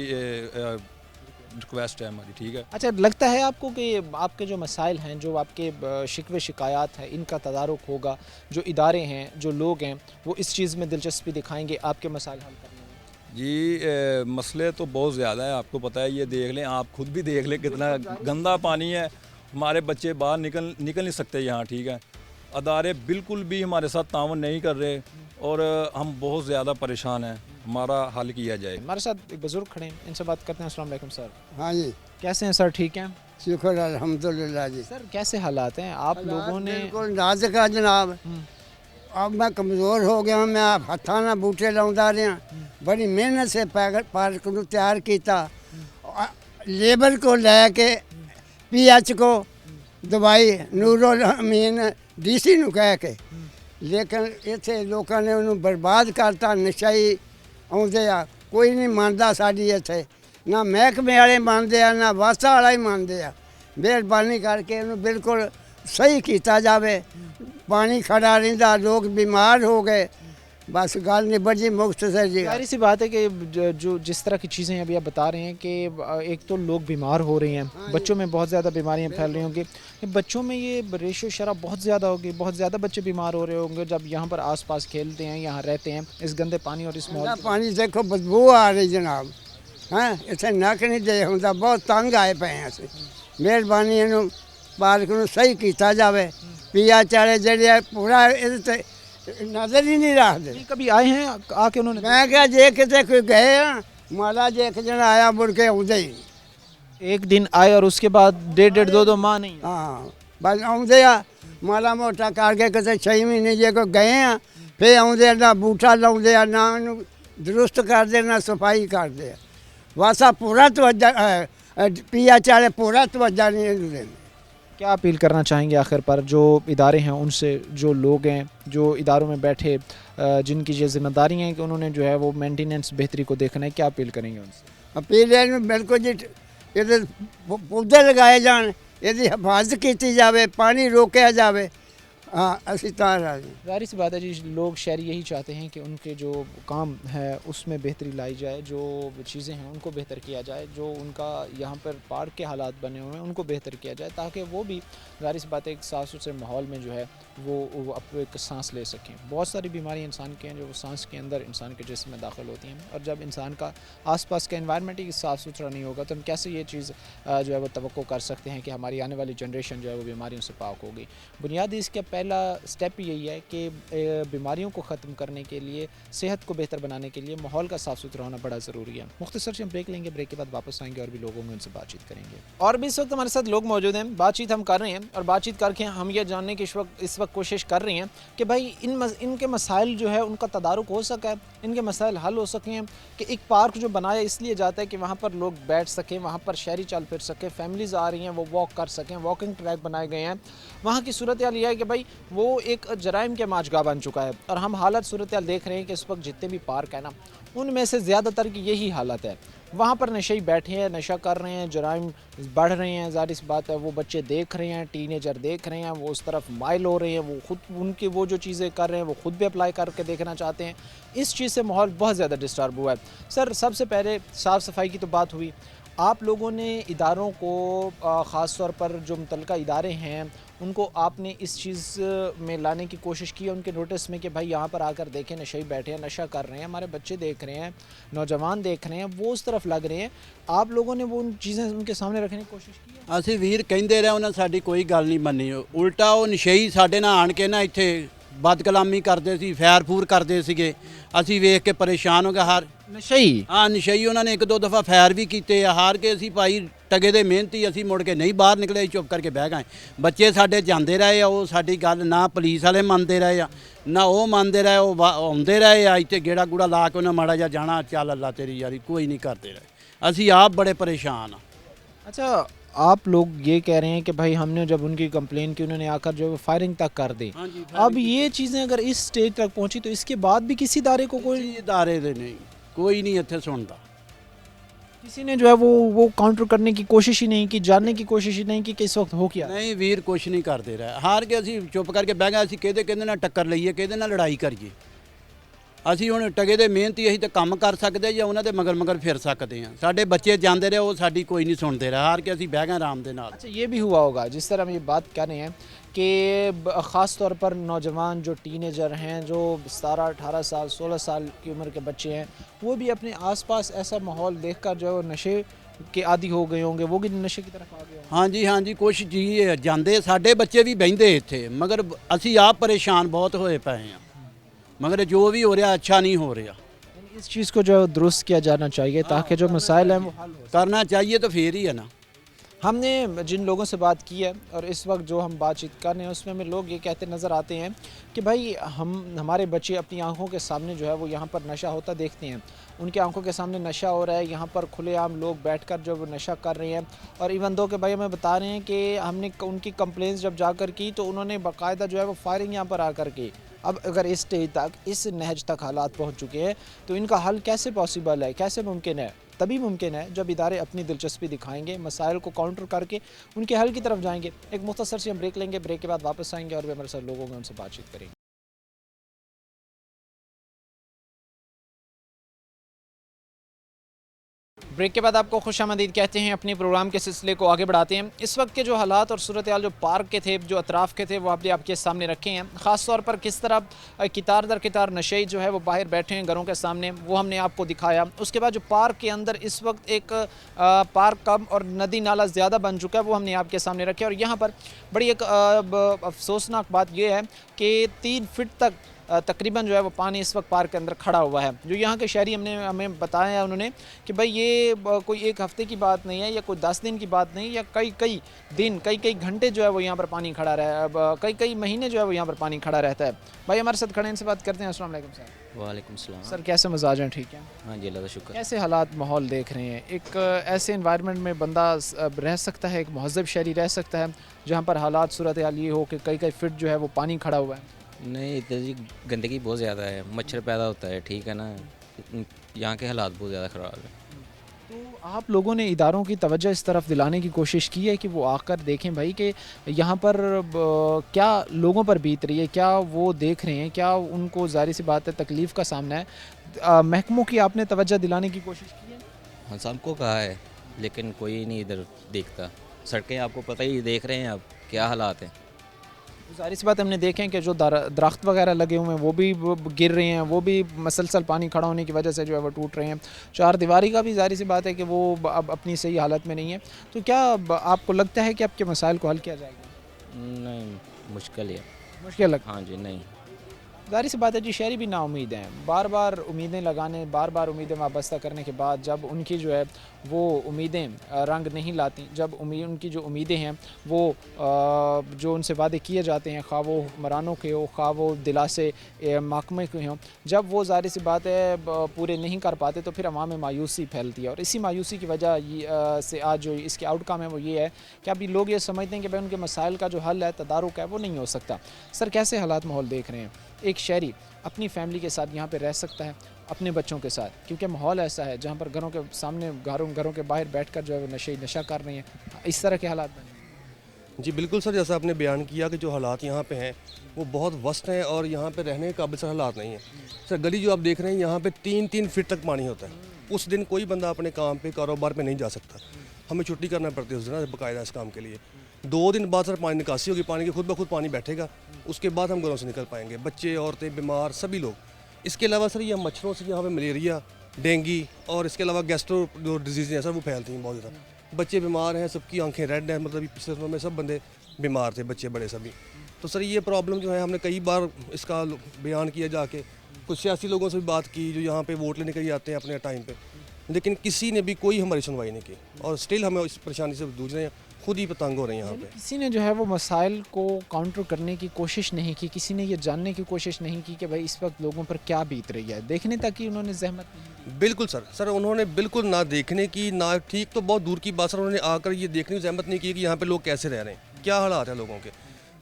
ریکویسٹ ہے ہماری, ٹھیک ہے. اچھا, لگتا ہے آپ کو کہ آپ کے جو مسائل ہیں, جو آپ کے شکوے شکایات ہیں, ان کا تدارک ہوگا, جو ادارے ہیں, جو لوگ ہیں, وہ اس چیز میں دلچسپی دکھائیں گے آپ کے مسائل حل کرنے میں؟ جی مسئلے تو بہت زیادہ ہیں, آپ کو پتہ ہے. یہ دیکھ لیں, آپ خود بھی دیکھ لیں کتنا گندا پانی ہے. ہمارے بچے باہر نکل نہیں سکتے یہاں, ٹھیک ہے. ادارے بالکل بھی ہمارے ساتھ تعاون نہیں کر رہے اور ہم بہت زیادہ پریشان ہیں. ہمارا حل کیا جائے. ہمارے ساتھ ایک بزرگ کھڑے ہیں, ان سے بات کرتے ہیں. السلام علیکم سر. ہاں جی, کیسے ہیں سر؟ ٹھیک ہیں, شکر الحمدللہ جی. سر کیسے حالات ہیں آپ لوگوں نے؟ بالکل نازک ہے جناب. اب میں کمزور ہو گیا ہوں, میں ہاتھاں نال بوٹے لاؤندا رہا, بڑی محنت سے پارک کو تیار کیتا, لیبر کو لے کے پی ایچ کو دوائی نور الامین ڈی سی نو کہہ کے, لیکن اتنے لوگوں نے انہوں برباد کرتا. نشائی آتے آ, کوئی نہیں مانتا ساری اتنے, نہ محکمے والے مانتے آ, نہ واسطہ والا ہی مانتے آ. مہربانی کر کے انہوں بالکل صحیح کیتا جاوے. پانی کھڑا رہتا, لوگ بیمار ہو گئے, بس گل نبڑ جی مختصر جی. ظاہر سی بات ہے کہ جو جس طرح کی چیزیں ابھی آپ بتا رہے ہیں کہ ایک تو لوگ بیمار ہو رہے ہیں, بچوں میں بہت زیادہ بیماریاں پھیل رہی ہوں گی, بچوں میں یہ ریشو شرح بہت زیادہ ہوگی, بہت زیادہ بچے بیمار ہو رہے ہوں گے جب یہاں پر آس پاس کھیلتے ہیں, یہاں رہتے ہیں اس گندے پانی اور اس ماحول. پانی دیکھو بدبو آ رہی جناب, ہاں اتنے نک نہیں دے ہوں, بہت تنگ آئے پے ہیں اسے. مہربانی انہوں پارک نو صحیح کیتا جاوے. پی ایچ والے جڑے پورا نظر ہی نہیں رکھتے. کبھی آئے ہیں آ کے انہوں نے؟ میں کیا جے کتے کوئی گئے ہیں, مالا جے ایک جنا آیا مڑ کے آدھے ہی. ایک دن آئے اور اس کے بعد 1.5-2 ماہ نہیں؟ ہاں بس آدھے آ, مالا موٹا کر کے کتے 6 مہینے جے کوئی گئے ہیں, پھر آدھے نہ بوٹا لاؤندے آ, نہ درست کرتے, نہ صفائی کرتے. واسا پورا توجہ پی ایچ والے پورا توجہ نہیں دیں. کیا اپیل کرنا چاہیں گے آخر پر جو ادارے ہیں ان سے, جو لوگ ہیں جو اداروں میں بیٹھے, جن کی یہ ذمہ داری ہیں کہ انہوں نے جو ہے وہ مینٹیننس بہتری کو دیکھنا ہے, کیا اپیل کریں گے ان سے؟ اپیل ہے بالکل جی, یہ پودے لگائے جان, یہ حفاظت کی جاوے, پانی روکیا جاوے. ہاں اسی طرح ظاہر سی بات ہے جی, لوگ شہری یہی چاہتے ہیں کہ ان کے جو کام ہے اس میں بہتری لائی جائے, جو چیزیں ہیں ان کو بہتر کیا جائے, جو ان کا یہاں پر پارک کے حالات بنے ہوئے ہیں ان کو بہتر کیا جائے, تاکہ وہ بھی ظاہر سی بات ہے ایک صاف ستھرے ماحول میں جو ہے وہ ایک سانس لے سکیں. بہت ساری بیماریاں انسان کے ہیں جو سانس کے اندر انسان کے جسم میں داخل ہوتی ہیں, اور جب انسان کا آس پاس کا انوائرمنٹ ہی صاف ستھرا نہیں ہوگا تو ہم کیسے یہ چیز جو ہے وہ توقع کر سکتے ہیں کہ ہماری آنے والی جنریشن جو ہے وہ بیماریوں سے پاک ہوگی. بنیادی اس کا پہلا سٹیپ یہی ہے کہ بیماریوں کو ختم کرنے کے لیے, صحت کو بہتر بنانے کے لیے ماحول کا صاف ستھرا ہونا بڑا ضروری ہے. مختصر سے ہم بریک لیں گے, بریک کے بعد واپس آئیں گے اور بھی لوگوں میں ان سے بات چیت کریں گے. اور بھی اس وقت ہمارے ساتھ لوگ موجود ہیں, بات چیت ہم کر رہے ہیں, اور بات چیت کر کے ہم یہ جاننے کے اس وقت वक्त कोशिश कर रही हैं कि भाई इनके मसाइल जो है उनका तदारुक हो सका है, इनके मसाइल हल हो सकें, कि एक पार्क जो बनाया इसलिए जाता है कि वहाँ पर लोग बैठ सकें, वहाँ पर शहरी चल फिर सकें, फैमिलीज़ आ रही हैं वो वॉक कर सकें, वॉकिंग ट्रैक बनाए गए हैं। वहाँ की सूरत हाल ये है कि भाई वो एक जराइम के माजगा बन चुका है, और हम हालत सूरत हाल देख रहे हैं कि इस वक्त जितने भी पार्क हैं ना, उनमें से ज़्यादातर की यही हालत है। वहाँ पर नशेई बैठे हैं, नशा कर रहे हैं, जराइम बढ़ रहे हैं, ज़ाहिर सी बात है वो बच्चे देख रहे हैं, टीनेजर देख रहे हैं, वो उस तरफ माइल हो रहे हैं, वो खुद उनकी वो जो चीज़ें कर रहे हैं वो खुद भी अप्लाई करके देखना चाहते हैं। इस चीज़ से माहौल बहुत ज़्यादा डिस्टर्ब हुआ है। सर, सबसे पहले साफ़ सफाई की तो बात हुई, आप लोगों ने इदारों को ख़ास तौर पर जो मुतल्लिका इदारे हैं उनको आपने इस चीज़ में लाने की कोशिश की है उनके नोटिस में कि भाई यहाँ पर आकर देखें, नशे बैठे हैं, नशा कर रहे हैं, हमारे बच्चे देख रहे हैं, नौजवान देख रहे हैं, वो उस तरफ लग रहे हैं, आप लोगों ने वो चीज़ें उनके सामने रखने की कोशिश की है? ਅਸੀਂ ਵੀਰ ਕਹਿੰਦੇ ਰਹੇ ਉਹਨਾਂ ਸਾਡੀ ਕੋਈ ਗੱਲ ਨਹੀਂ ਮੰਨੀ। ਉਲਟਾ ਉਹ ਨਸ਼ਈ ਸਾਡੇ ਨਾਲ ਆਣ ਕੇ ਨਾ ਇੱਥੇ ਬਦਕਲਾਮੀ ਕਰਦੇ ਸੀ, ਫੈਰ ਫੂਰ ਕਰਦੇ ਸੀਗੇ। ਅਸੀਂ ਵੇਖ ਕੇ ਪਰੇਸ਼ਾਨ ਹੋ ਗਏ। ਨਸ਼ਈ? ਹਾਂ, ਨਸ਼ਈ ਉਹਨਾਂ ਨੇ 1-2 ਦਫਾ ਫੈਰ ਵੀ ਕੀਤੇ ਆ। ਹਾਰ ਕੇ ਅਸੀਂ ਭਾਈ ਟਗੇ ਦੇ ਮਿਹਨਤੀ ਅਸੀਂ ਮੁੜ ਕੇ ਨਹੀਂ ਬਾਹਰ ਨਿਕਲੇ, ਚੁੱਪ ਕਰਕੇ ਬਹਿ ਗਏ। ਬੱਚੇ ਸਾਡੇ ਜਾਂਦੇ ਰਹੇ ਆ, ਉਹ ਸਾਡੀ ਗੱਲ ਨਾ ਪੁਲਿਸ ਵਾਲੇ ਮੰਨਦੇ ਰਹੇ ਆ, ਨਾ ਉਹ ਮੰਨਦੇ ਰਹੇ। ਉਹ ਆਉਂਦੇ ਰਹੇ ਆ ਇੱਥੇ ਗੇੜਾ ਗੂੜਾ ਲਾ ਕੇ ਉਹਨਾਂ ਮਾੜਾ ਜਿਹਾ ਜਾਣਾ, ਚੱਲ ਅੱਲਾ ਤੇਰੀ ਯਾਰੀ, ਕੋਈ ਨਹੀਂ ਕਰਦੇ ਰਹੇ। ਅਸੀਂ ਆਪ ਬੜੇ ਪਰੇਸ਼ਾਨ ਆ। अच्छा, आप लोग ये कह रहे हैं कि भाई हमने जब उनकी कंप्लेन की उन्होंने आकर जो है फायरिंग तक कर दी। हाँ जी, अब ये चीज़ें अगर इस स्टेज तक पहुंची तो इसके बाद भी किसी इदारे को कोई ਇਦਾਰੇ ਦੇ ਨਹੀਂ, ਕੋਈ ਨਹੀਂ ਇੱਥੇ ਸੁਣਦਾ। किसी ने जो है वो काउंटर करने की कोशिश ही नहीं की, जानने की कोशिश ही नहीं की कि इस वक्त हो क्या। ਨਹੀਂ ਵੀਰ, ਕੁਛ ਨਹੀਂ ਕਰਦੇ ਰਹੇ। ਹਾਰ ਕੇ ਅਸੀਂ ਚੁੱਪ ਕਰਕੇ ਬਹਿ ਗਏ। ਅਸੀਂ ਕਿਹਦੇ ਨਾਲ ਟੱਕਰ ਲਈਏ, ਕਿਹਦੇ ਨਾਲ ਲੜਾਈ ਕਰੀਏ। ਅਸੀਂ ਹੁਣ ਟਗੇ ਦੇ ਮਿਹਨਤੀ, ਅਸੀਂ ਤਾਂ ਕੰਮ ਕਰ ਸਕਦੇ ਜਾਂ ਉਹਨਾਂ ਦੇ ਮਗਰ ਫਿਰ ਸਕਦੇ ਹਾਂ। ਸਾਡੇ ਬੱਚੇ ਜਾਂਦੇ ਰਹੇ, ਉਹ ਸਾਡੀ ਕੋਈ ਨਹੀਂ ਸੁਣਦੇ ਰਹੇ। ਹਾਰ ਕੇ ਅਸੀਂ ਬਹਿ ਗਏ ਆਰਾਮ ਦੇ ਨਾਲ। अच्छा, ये भी हुआ होगा जिस तरह हम ये बात कर रहे हैं कि ख़ास तौर पर नौजवान जो टीनेजर हैं, जो 17-18 साल 16 साल की उम्र के बच्चे हैं, वो भी अपने आसपास ऐसा माहौल देखकर जो है नशे के आदी हो गए होंगे, वो भी नशे की तरफ आ गए होंगे। ਹਾਂਜੀ ਹਾਂਜੀ, ਕੁਛ ਜੀ ਜਾਂਦੇ, ਸਾਡੇ ਬੱਚੇ ਵੀ ਬਹਿੰਦੇ ਇੱਥੇ, ਮਗਰ ਅਸੀਂ ਆਪ ਪਰੇਸ਼ਾਨ ਬਹੁਤ ਹੋਏ ਪਏ ਹਾਂ। मगर जो भी हो रहा अच्छा नहीं हो रहा। इस चीज़ को जो है दुरुस्त किया जाना चाहिए ताकि जो मसाइल हैं वो हल हो। करना चाहिए तो फिर ही है ना। हमने जिन लोगों से बात की है और इस वक्त जो हम बातचीत कर रहे हैं उसमें हमें लोग ये कहते नज़र आते हैं कि भाई हमारे बच्चे अपनी आंखों के सामने जो है वो यहाँ पर नशा होता देखते हैं, उनकी आंखों के सामने नशा हो रहा है, यहाँ पर खुलेआम लोग बैठकर जो वो नशा कर रहे हैं। और इवन दो कि भाई हमें बता रहे हैं कि हमने उनकी कंप्लेंट्स जब जाकर की तो उन्होंने बाकायदा जो है वो फायरिंग यहाँ पर आकर की। अब अगर इस स्टेज तक, इस नहज तक हालात पहुँच चुके हैं तो इनका हल कैसे पॉसिबल है, कैसे मुमकिन है? तभी मुमकिन है जब इदारे अपनी दिलचस्पी दिखाएंगे, मसाइल को काउंटर करके उनके हल की तरफ जाएंगे। एक मुख्तसर सी हम ब्रेक लेंगे, ब्रेक के बाद वापस आएंगे और भी हमारे साथ लोगों में उनसे बातचीत करेंगे। ब्रेक के बाद आपको खुशामदीद कहते हैं। अपने प्रोग्राम के सिलसिले को आगे बढ़ाते हैं। इस वक्त के जो हालात और सूरत हाल जो पार्क के थे, जो अतराफ़ के थे, वो आपके सामने रखे हैं। ख़ास तौर पर किस तरह कितार दर कितार नशे जो है वो बाहर बैठे हैं घरों के सामने, वो हमने आपको दिखाया। उसके बाद जो पार्क के अंदर इस वक्त एक पार्क कम और नदी नाला ज़्यादा बन चुका है, वो हमने आपके सामने रखे। और यहाँ पर बड़ी एक अफसोसनाक बात यह है कि 3 फीट तक तकरीबन जो है वो पानी इस वक्त पार्क के अंदर खड़ा हुआ है। जो यहाँ के शहरी हमें बताया उन्होंने कि भाई ये कोई एक हफ़्ते की बात नहीं है या कोई 10 दिन की बात नहीं, या कई दिन कई घंटे जो है वो यहाँ पर पानी खड़ा रहा है, कई महीने जो है वो यहाँ पर पानी खड़ा रहता है। भाई हमारे साथ खड़े, इनसे बात करते हैं। अस्सलाम वालेकुम सर। वालेकुम सलाम। सर, कैसे मजाज हैं? ठीक है? हाँ जी, अल्लाह का शुक्र। कैसे हालात माहौल देख रहे हैं? एक ऐसे इन्वायरमेंट में बंदा रह सकता है, एक महज़ब शहरी रह सकता है जहाँ पर हालात सूरत हाल ये हो कि कई फीट जो है वो पानी खड़ा हुआ है? नहीं, इधर जी गंदगी बहुत ज़्यादा है, मच्छर पैदा होता है, ठीक है ना। यहाँ के हालात बहुत ज़्यादा ख़राब है। तो आप लोगों ने इदारों की तवज्जो इस तरफ दिलाने की कोशिश की है कि वो आकर देखें भाई कि यहाँ पर क्या लोगों पर बीत रही है, क्या वो देख रहे हैं, क्या उनको ज़ाहिर सी बात है तकलीफ़ का सामना है? महकमों की आपने तवज्जो दिलाने की कोशिश की है? हाँ, सबको कहा है लेकिन कोई नहीं इधर देखता। सड़कें आपको पता ही, देख रहे हैं आप क्या हालात हैं। ज़ाहिर सी बात हमने देखे हैं कि जो दरख्त वगैरह लगे हुए हैं वो भी गिर रहे हैं, वो भी मसलसल पानी खड़ा होने की वजह से जो है वो टूट रहे हैं। चार दीवारी का भी ज़ाहिर सी बात है कि वो अब अपनी सही हालत में नहीं है। तो क्या आपको लगता है कि आपके मसाइल को हल किया जाएगा? नहीं, मुश्किल है। मुश्किल लगता? हाँ जी, नहीं। ظاہر سی بات ہے جی شہری بھی نا امید ہیں، بار بار امیدیں لگانے، بار بار امیدیں وابستہ کرنے کے بعد جب ان کی جو ہے وہ امیدیں رنگ نہیں لاتی، جب ان کی جو امیدیں ہیں وہ جو ان سے وعدے کیے جاتے ہیں، خواہ وہ حکمرانوں کے ہو، خواہ وہ دلاسے محکمے کے ہوں، جب وہ ظاہر سی بات ہے پورے نہیں کر پاتے تو پھر عوام میں مایوسی پھیلتی ہے، اور اسی مایوسی کی وجہ سے آج جو اس کے آؤٹ کم ہے وہ یہ ہے کہ ابھی لوگ یہ سمجھتے ہیں کہ بھائی ان کے مسائل کا جو حل ہے، تدارک ہے، وہ نہیں ہو سکتا۔ سر کیسے حالات ماحول دیکھ رہے ہیں؟ ایک شہری اپنی فیملی کے ساتھ یہاں پہ رہ سکتا ہے، اپنے بچوں کے ساتھ، کیونکہ ماحول ایسا ہے جہاں پر گھروں کے سامنے گھروں کے باہر بیٹھ کر جو ہے وہ نشہ کر رہے ہیں، اس طرح کے حالات بنے؟ جی بالکل سر، جیسا آپ نے بیان کیا کہ جو حالات یہاں پہ ہیں وہ بہت وسط ہیں اور یہاں پہ رہنے کے قابل سر حالات نہیں ہیں۔ سر گلی جو آپ دیکھ رہے ہیں یہاں پہ 3 فٹ تک پانی ہوتا ہے، اس دن کوئی بندہ اپنے کام پہ کاروبار پہ نہیں جا سکتا، ہمیں چھٹی کرنا پڑتی ہے اس دن باقاعدہ اس کام کے لیے۔ 2 دن بعد سر پانی نکاسی ہوگی، پانی کے خود بخود پانی بیٹھے گا، اس کے بعد ہم گھروں سے نکل پائیں گے، بچے، عورتیں، بیمار، سبھی لوگ۔ اس کے علاوہ سر یہ مچھروں سے یہاں پہ ملیریا، ڈینگی اور اس کے علاوہ گیسٹرو جو ڈیزیز ہیں سر وہ پھیلتی ہیں بہت زیادہ، بچے بیمار ہیں، سب کی آنکھیں ریڈ ہیں، مطلب پچھلے دنوں میں سب بندے بیمار تھے، بچے بڑے سبھی۔ تو سر یہ پرابلم جو ہے ہم نے کئی بار اس کا بیان کیا جا کے، کچھ سیاسی لوگوں سے بھی بات کی جو یہاں پہ ووٹ لینے کے لیے آتے ہیں اپنے ٹائم پہ، لیکن کسی نے بھی کوئی ہماری سنوائی نہیں کی، اور سٹل ہمیں اس پریشانی سے جوجھ رہے ہیں، خود ہی پتنگ ہو رہے ہیں یہاں پہ۔ کسی نے جو ہے وہ مسائل کو کاؤنٹر کرنے کی کوشش نہیں کی، کسی نے یہ جاننے کی کوشش نہیں کی کہ بھائی اس وقت لوگوں پر کیا بیت رہی ہے، دیکھنے تک ہی انہوں نے زحمت نہیں؟ بالکل سر انہوں نے بالکل نہ دیکھنے کی، نہ ٹھیک تو بہت دور کی بات سر، انہوں نے آ کر یہ دیکھنے کی زحمت نہیں کی کہ یہاں پہ لوگ کیسے رہ رہے ہیں، کیا حالات ہیں لوگوں کے۔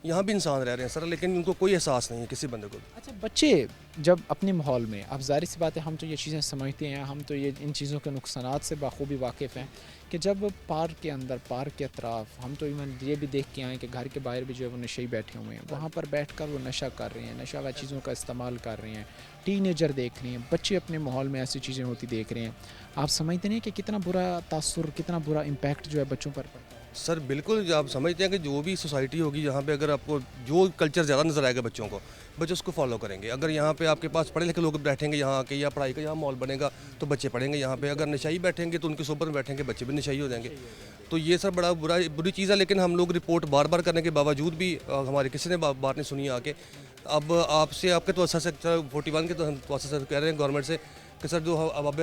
یہاں بھی انسان رہ رہے ہیں سر، لیکن ان کو کوئی احساس نہیں ہے کسی بندے کو۔ اچھا بچے جب اپنے ماحول میں، اب ظاہر سی بات ہے ہم تو یہ چیزیں سمجھتے ہیں، ہم تو یہ ان چیزوں کے نقصانات سے بخوبی واقف ہیں کہ جب پارک کے اندر، پارک کے اطراف، ہم تو ایون یہ بھی دیکھ کے آئے کہ گھر کے باہر بھی جو ہے وہ نشئی بیٹھے ہوئے ہیں، وہاں پر بیٹھ کر وہ نشہ کر رہے ہیں، نشہ و چیزوں کا استعمال کر رہے ہیں، ٹین ایجر دیکھ رہے ہیں، بچے اپنے ماحول میں ایسی چیزیں ہوتی دیکھ رہے ہیں، آپ سمجھتے نہیں کہ کتنا برا تاثر، کتنا برا امپیکٹ جو ہے بچوں پر پڑتا ہے؟ سر بالکل، آپ سمجھتے ہیں کہ جو بھی سوسائٹی ہوگی یہاں پہ، اگر آپ کو جو کلچر زیادہ نظر آئے گا بچوں کو، بچے اس کو فالو کریں گے۔ اگر یہاں پہ آپ کے پاس پڑھے لکھے لوگ بیٹھیں گے یہاں کے، یا پڑھائی کا یہاں ماحول بنے گا تو بچے پڑھیں گے یہاں پہ، اگر نشائی بیٹھیں گے تو ان کے صحبت میں بیٹھیں گے بچے بھی نشائی ہو جائیں گے۔ تو یہ سر بڑا بری چیز ہے، لیکن ہم لوگ رپورٹ بار بار کرنے کے باوجود بھی ہمارے کسی نے بات نہیں سنی آ کے۔ اب آپ سے، آپ کے توسط سے 41 کے توسط سے کہہ رہے ہیں گورنمنٹ سے کہ سر جو اب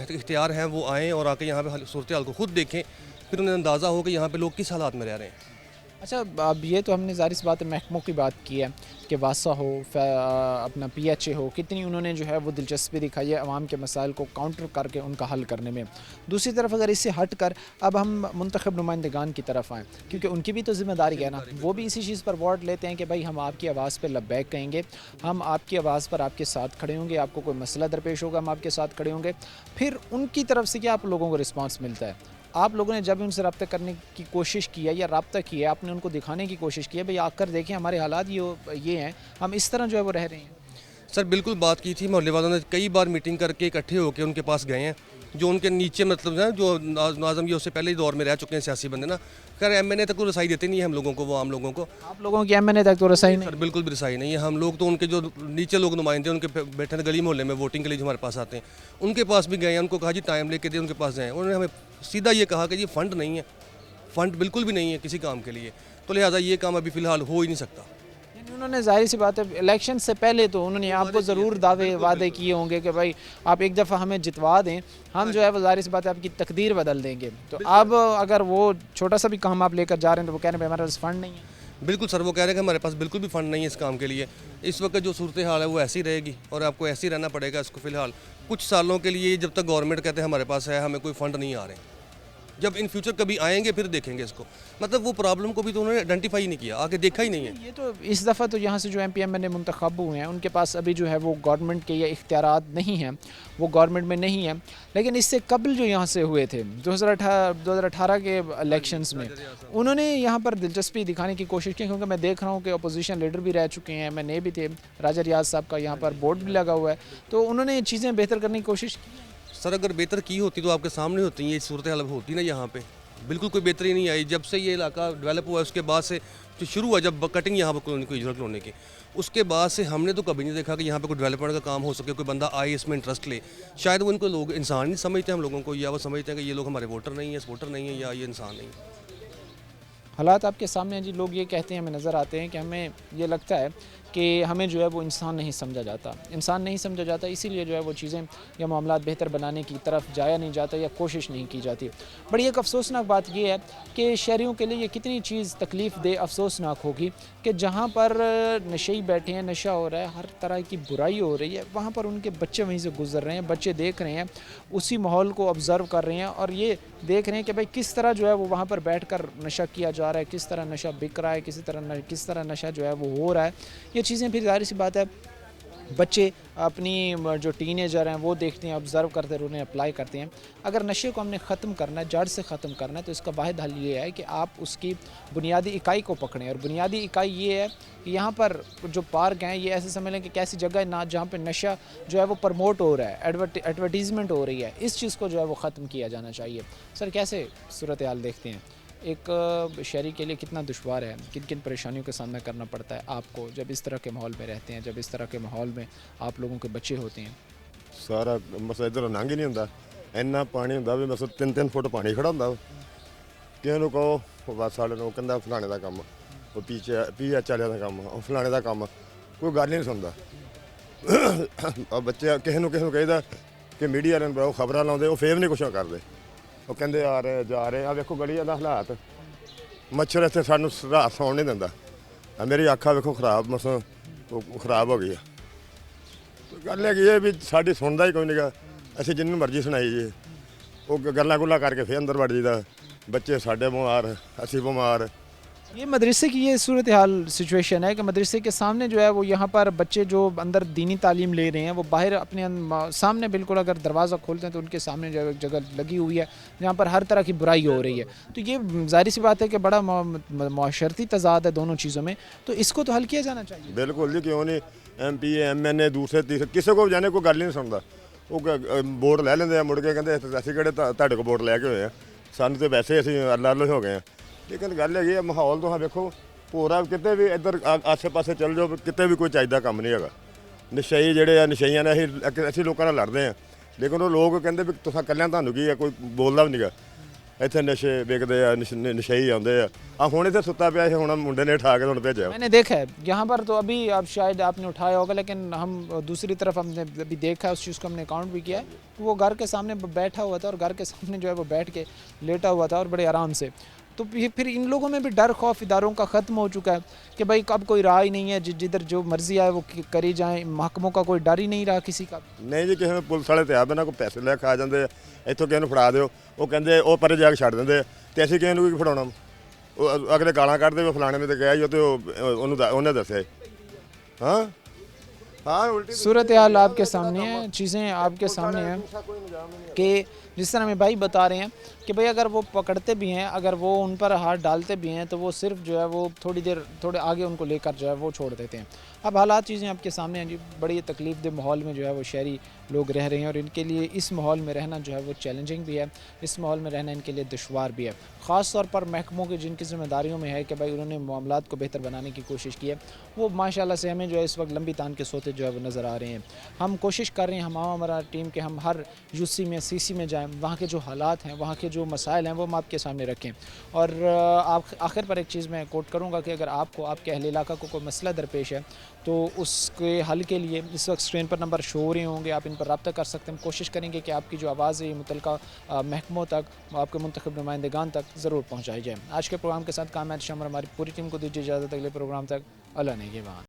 اختیار ہیں وہ آئیں اور آ کے یہاں پہ صورتحال کو خود دیکھیں، پھر انہیں اندازہ ہو کہ یہاں پہ لوگ کس حالات میں رہ رہے ہیں۔ اچھا اب یہ تو ہم نے ظاہر سی بات ہے محکموں کی بات کی ہے کہ واسا ہو، اپنا پی ایچ اے ہو، کتنی انہوں نے جو ہے وہ دلچسپی دکھائی ہے عوام کے مسائل کو کاؤنٹر کر کے ان کا حل کرنے میں۔ دوسری طرف اگر اس سے ہٹ کر اب ہم منتخب نمائندگان کی طرف آئیں، کیونکہ ان کی بھی تو ذمہ داری ہے نا، وہ بھی اسی چیز پر ووٹ لیتے ہیں کہ بھائی ہم آپ کی آواز پہ لبیک کہیں گے، ہم آپ کی آواز پر آپ کے ساتھ کھڑے ہوں گے، آپ کو کوئی مسئلہ درپیش ہوگا ہم آپ کے ساتھ کھڑے ہوں گے۔ پھر ان کی طرف سے کیا آپ لوگوں کو رسپانس ملتا ہے؟ آپ لوگوں نے جب ان سے رابطہ کرنے کی کوشش کی ہے یا رابطہ کیا ہے، آپ نے ان کو دکھانے کی کوشش کی ہے بھئی آ کر دیکھیں ہمارے حالات یہ ہیں، ہم اس طرح جو ہے وہ رہ رہے ہیں؟ سر بالکل بات کی تھی، محلے والوں نے کئی بار میٹنگ کر کے اکٹھے ہو کے ان کے پاس گئے ہیں، جو ان کے نیچے مطلب ہے جو ناظم یہ اس سے پہلے ہی دور میں رہ چکے ہیں سیاسی بندے نا، خیر ایم این اے تک کو رسائی دیتے نہیں ہیں ہم لوگوں کو، وہ عام لوگوں کو۔ آپ لوگوں کی ایم این اے تک تو رسائی نہیں؟ سر بالکل بھی رسائی نہیں ہے، ہم لوگ تو ان کے جو نیچے لوگ نمائندے ان کے بیٹھے گلی محلے میں ووٹنگ کے لیے جو ہمارے پاس آتے ہیں ان کے پاس بھی گئے ہیں، ان کو کہا جی ٹائم لے کے دیں، ان کے پاس جائیں، انہوں نے ہمیں سیدھا یہ کہا کہ جی فنڈ نہیں ہے، فنڈ بالکل بھی نہیں ہے کسی کام کے لیے، تو لہٰذا یہ کام ابھی فی الحال ہو ہی نہیں سکتا۔ انہوں نے ظاہر سی بات ہے الیکشن سے پہلے تو انہوں نے آپ کو ضرور وعدے کیے ہوں گے کہ بھائی آپ ایک دفعہ ہمیں جتوا دیں، ہم جو ہے وہ ظاہر سی بات ہے آپ کی تقدیر بدل دیں گے۔ تو اب اگر وہ چھوٹا سا بھی کام آپ لے کر جا رہے ہیں تو وہ کہہ رہے ہیں ہمارے پاس فنڈ نہیں ہے۔ بالکل سر، وہ کہہ رہے ہیں کہ ہمارے پاس بالکل بھی فنڈ نہیں ہے اس کام کے لیے، اس وقت جو صورتحال ہے وہ ایسی رہے گی اور آپ کو ایسے ہی رہنا پڑے گا اس کو فی الحال کچھ سالوں کے لیے، جب تک گورنمنٹ کہتے ہیں ہمارے پاس ہے، ہمیں کوئی فنڈ نہیں آ رہے ہیں۔ جب ان فیوچر کبھی آئیں گے پھر دیکھیں گے اس کو، مطلب وہ پرابلم کو بھی تو انہوں نے آئیڈینٹیفائی نہیں کیا، آگے دیکھا ہی نہیں ہے۔ یہ تو اس دفعہ تو یہاں سے جو ایم پی ایم این اے منتخب ہوئے ہیں ان کے پاس ابھی جو ہے وہ گورنمنٹ کے یہ اختیارات نہیں ہیں، وہ گورنمنٹ میں نہیں ہیں، لیکن اس سے قبل جو یہاں سے ہوئے تھے 2018 کے الیکشنز میں انہوں نے یہاں پر دلچسپی دکھانے کی کوشش کی، کیونکہ میں دیکھ رہا ہوں کہ اپوزیشن لیڈر بھی رہ چکے ہیں، ایم این اے بھی تھے، راجہ ریاض صاحب کا یہاں پر بورڈ بھی لگا ہوا ہے، تو انہوں نے چیزیں بہتر کرنے کی کوشش کی۔ سر اگر بہتر کی ہوتی تو آپ کے سامنے ہوتی ہیں، یہ صورتحال ہوتی نا، یہاں پہ بالکل کوئی بہتری نہیں آئی۔ جب سے یہ علاقہ ڈیولپ ہوا ہے اس کے بعد سے جو شروع ہوا جب کٹنگ یہاں پہ کوئی اجرت ہونے کی، اس کے بعد سے ہم نے تو کبھی نہیں دیکھا کہ یہاں پہ کوئی ڈیولپمنٹ کا کام ہو سکے، کوئی بندہ آئے اس میں انٹرسٹ لے۔ شاید وہ ان کو لوگ انسان نہیں سمجھتے ہم لوگوں کو، یا وہ سمجھتے ہیں کہ یہ لوگ ہمارے ووٹر نہیں ہیں، سپورٹر نہیں ہیں، یا یہ انسان نہیں ہیں۔ حالات آپ کے سامنے ہیں جی، لوگ یہ کہتے ہیں، ہمیں نظر آتے ہیں کہ ہمیں یہ لگتا ہے کہ ہمیں جو ہے وہ انسان نہیں سمجھا جاتا، اسی لیے جو ہے وہ چیزیں یا معاملات بہتر بنانے کی طرف جایا نہیں جاتا یا کوشش نہیں کی جاتی۔ بڑی ایک افسوسناک بات یہ ہے کہ شہریوں کے لیے یہ کتنی چیز تکلیف دہ افسوسناک ہوگی کہ جہاں پر نشئی بیٹھے ہیں، نشہ ہو رہا ہے، ہر طرح کی برائی ہو رہی ہے، وہاں پر ان کے بچے وہیں سے گزر رہے ہیں، بچے دیکھ رہے ہیں، اسی ماحول کو آبزرو کر رہے ہیں اور یہ دیکھ رہے ہیں کہ بھائی کس طرح جو ہے وہ وہاں پر بیٹھ کر نشہ کیا جا رہا ہے، کس طرح نشہ بک رہا ہے، کس طرح نشہ جو ہے وہ ہو رہا ہے۔ یہ چیزیں پھر ظاہر سی بات ہے بچے اپنی جو ٹین ایجر ہیں وہ دیکھتے ہیں، آبزرو کرتے ہیں، انہیں اپلائی کرتے ہیں۔ اگر نشے کو ہم نے ختم کرنا ہے، جڑ سے ختم کرنا ہے، تو اس کا واحد حل یہ ہے کہ آپ اس کی بنیادی اکائی کو پکڑیں، اور بنیادی اکائی یہ ہے کہ یہاں پر جو پارک ہیں یہ ایسے سمجھ لیں کہ ایسی جگہ ہے نہ جہاں پہ نشہ جو ہے وہ پروموٹ ہو رہا ہے، ایڈورٹیزمنٹ ہو رہی ہے، اس چیز کو جو ہے وہ ختم کیا جانا چاہیے۔ سر کیسے صورتحال دیکھتے ہیں؟ ایک شہری کے لیے کتنا دشوار ہے، کن کن پریشانیوں کا سامنا کرنا پڑتا ہے آپ کو جب اس طرح کے ماحول میں رہتے ہیں، جب اس طرح کے ماحول میں آپ لوگوں کے بچے ہوتے ہیں؟ سارا مسئلہ ادھر لنਘ ہی نہیں ہوتا، ਇੰਨਾ ਪਾਣੀ ਹੁੰਦਾ ਵੀ ਬਸ 3-3 ਫੁੱਟ ਪਾਣੀ ਖੜਾ ਹੁੰਦਾ। ਕਿਸੇ ਨੂੰ ਕਹੋ ਬਸ ਵਾਲੇ ਨੂੰ ਕਹਿੰਦਾ ਫਲਾਣੇ ਦਾ ਕੰਮ, ਉਹ PH ਵਾਲਿਆਂ ਦਾ ਕੰਮ, ਉਹ ਫਲਾਣੇ ਦਾ ਕੰਮ, ਕੋਈ ਗੱਲ ਹੀ ਨਹੀਂ ਸੁਣਦਾ। ਉਹ ਬੱਚੇ ਕਿਸੇ ਨੂੰ ਕਹੀਦਾ ਕਿ ਮੀਡੀਆ ਵਾਲਿਆਂ ਨੂੰ ਖਬਰਾਂ ਲਾਉਂਦੇ, ਉਹ ਫੇਰ ਨਹੀਂ ਕੁਛ ਕਰਦੇ। ਉਹ ਕਹਿੰਦੇ ਆ ਰਹੇ ਜਾ ਰਹੇ ਆ, ਵੇਖੋ ਗਲੀਆਂ ਦਾ ਹਾਲਾਤ, ਮੱਛਰ ਇੱਥੇ ਸਾਨੂੰ ਰਾਤ ਸੌਣ ਨਹੀਂ ਦਿੰਦਾ। ਮੇਰੀ ਅੱਖਾਂ ਵੇਖੋ ਖਰਾਬ, ਮਸਾਂ ਖਰਾਬ ਹੋ ਗਈ ਆ। ਗੱਲ ਹੈਗੀ ਇਹ ਵੀ ਸਾਡੀ ਸੁਣਦਾ ਹੀ ਕੋਈ ਨਹੀਂਗਾ, ਅਸੀਂ ਜਿੰਨੂੰ ਮਰਜ਼ੀ ਸੁਣਾਈ ਜੀ, ਉਹ ਗੱਲਾਂ ਗੁੱਲਾਂ ਕਰਕੇ ਫੇਰ ਅੰਦਰ ਵੜ ਜੀਦਾ। ਬੱਚੇ ਸਾਡੇ ਬਿਮਾਰ, ਅਸੀਂ ਬਿਮਾਰ। یہ مدرسے کی یہ صورتحال سچویشن ہے کہ مدرسے کے سامنے جو ہے وہ یہاں پر بچے جو اندر دینی تعلیم لے رہے ہیں وہ باہر اپنے سامنے بالکل اگر دروازہ کھولتے ہیں تو ان کے سامنے جو ایک جگہ لگی ہوئی ہے جہاں پر ہر طرح کی برائی ہو رہی ہے۔ تو یہ ظاہر سی بات ہے کہ بڑا معاشرتی تضاد ہے دونوں چیزوں میں، تو اس کو تو حل کیا جانا چاہیے۔ بالکل جی، کیوں نہیں، MP MNA دوسرے تیسرے کسی کو جانے کوئی گل نہیں سنتا، وہ ਵੋਟ ਲੈ ਲੈਂਦੇ ਆ, ਮੁੜ ਕੇ ਕਹਿੰਦੇ ਅਸੀਂ ਕਿਹੜੇ ਤੁਹਾਡੇ ਕੋਲ ਵੋਟ ਲੈ ਕੇ ਹੋਏ ਆ, ਸਾਨੂੰ ਤੇ ਵੈਸੇ ਅਸੀਂ ਅੱਲਾ ਹੋ ਗਏ ਆ। ਲੇਕਿਨ ਗੱਲ ਹੈਗੀ ਆ ਮਾਹੌਲ ਤੋਂ ਵੇਖੋ ਪੂਰਾ ਕਿਤੇ ਵੀ ਇੱਧਰ ਆਸੇ ਪਾਸੇ ਚੱਲ ਜਾਓ, ਕਿਤੇ ਵੀ ਕੋਈ ਚਾਹੀਦਾ ਕੰਮ ਨਹੀਂ ਹੈਗਾ। ਨਸ਼ਈ ਜਿਹੜੇ ਆ, ਨਸ਼ਈਆਂ ਨੇ ਅਸੀਂ ਲੋਕਾਂ ਨਾਲ ਲੜਦੇ ਆ, ਲੇਕਿਨ ਉਹ ਲੋਕ ਕਹਿੰਦੇ ਵੀ ਤੁਸੀਂ ਕੱਲਿਆਂ ਤੁਹਾਨੂੰ ਕੀ ਆ, ਕੋਈ ਬੋਲਦਾ ਵੀ ਨਹੀਂਗਾ। ਇੱਥੇ ਨਸ਼ੇ ਵਿਕਦੇ ਆ, ਨਸ਼ਈ ਆਉਂਦੇ ਆ ਹੁਣ ਇੱਥੇ ਸੁੱਤਾ ਪਿਆ, ਹੁਣ ਮੁੰਡੇ ਨੇ ਉਠਾ ਕੇ ਹੁਣ ਭੇਜਿਆ۔ میں نے دیکھا ہے یہاں پر تو ابھی اب شاید آپ نے اٹھایا ہوگا، لیکن ہم دوسری طرف ہم نے ابھی دیکھا ہے، اس چیز کو ہم نے اکاؤنٹ بھی کیا ہے، وہ گھر کے سامنے بیٹھا ہوا تھا اور گھر کے سامنے جو ہے وہ بیٹھ کے لیٹا ہوا تھا اور بڑے آرام سے۔ تو پھر ان لوگوں میں بھی ڈر خوف اداروں کا ختم ہو چکا ہے کہ بھائی اب کوئی راہ ہی نہیں ہے، جدھر جو مرضی آئے وہ کری جائیں، محکموں کا کوئی ڈر ہی نہیں رہا کسی کا۔ ਨਹੀਂ ਜੀ, ਕਿਸੇ ਨੂੰ ਪੁਲਿਸ ਵਾਲੇ ਤੇ ਆ ਬਿਨਾਂ ਕੋਈ ਪੈਸੇ ਲੈ ਖਾ ਜਾਂਦੇ ਆ, ਇੱਥੋਂ ਕਿਸੇ ਨੂੰ ਫੜਾ ਦਿਓ, ਉਹ ਕਹਿੰਦੇ ਉਹ ਪਰੇ ਜਾ ਕੇ ਛੱਡ ਦਿੰਦੇ ਆ, ਤੇ ਅਸੀਂ ਕਿਸੇ ਨੂੰ ਕੀ ਫੜਾਉਣਾ। ਉਹ ਅਗਲੇ ਗਾਲਾਂ ਕੱਢਦੇ ਵੀ ਫਲਾਣੇ ਨੇ ਤੇ ਗਿਆ ਹੀ, ਉਹ ਤੇ ਉਹਨੇ ਦੱਸਿਆ। ਹਾਂ ہاں صورتحال آپ کے سامنے ہے، چیزیں آپ کے سامنے ہیں کہ جس طرح میں بھائی بتا رہے ہیں کہ بھائی اگر وہ پکڑتے بھی ہیں، اگر وہ ان پر ہاتھ ڈالتے بھی ہیں تو وہ صرف جو ہے وہ تھوڑے آگے ان کو لے کر جو ہے وہ چھوڑ دیتے ہیں۔ اب حالات چیزیں آپ کے سامنے ہیں جی، بڑی تکلیف دہ ماحول میں جو ہے وہ شہری لوگ رہ رہے ہیں اور ان کے لیے اس ماحول میں رہنا جو ہے وہ چیلنجنگ بھی ہے، اس ماحول میں رہنا ان کے لیے دشوار بھی ہے، خاص طور پر محکموں کے جن کی ذمہ داریوں میں ہے کہ بھائی انہوں نے معاملات کو بہتر بنانے کی کوشش کی ہے، وہ ماشاءاللہ سے ہمیں جو ہے اس وقت لمبی تان کے سوتے جو ہے وہ نظر آ رہے ہیں۔ ہم کوشش کر رہے ہیں، ہمارا ٹیم کہ ہم ہر UC میں CC میں جائیں، وہاں کے جو حالات ہیں، وہاں کے جو مسائل ہیں وہ ہم آپ کے سامنے رکھیں، اور آخر پر ایک چیز میں کوٹ کروں گا کہ اگر آپ کو آپ کے اہل علاقہ کو کوئی مسئلہ درپیش ہے تو اس کے حل کے لیے اس وقت اسکرین پر نمبر شو ہو رہے ہوں گے، آپ ان پر رابطہ کر سکتے ہیں۔ ہم کوشش کریں گے کہ آپ کی جو آواز ہے یہ متعلقہ محکموں تک، آپ کے منتخب نمائندگان تک ضرور پہنچائی جائے۔ آج کے پروگرام کے ساتھ کام ہے شامر، ہماری پوری ٹیم کو دیجیے اجازت، اگلے پروگرام تک اللہ نگہبان۔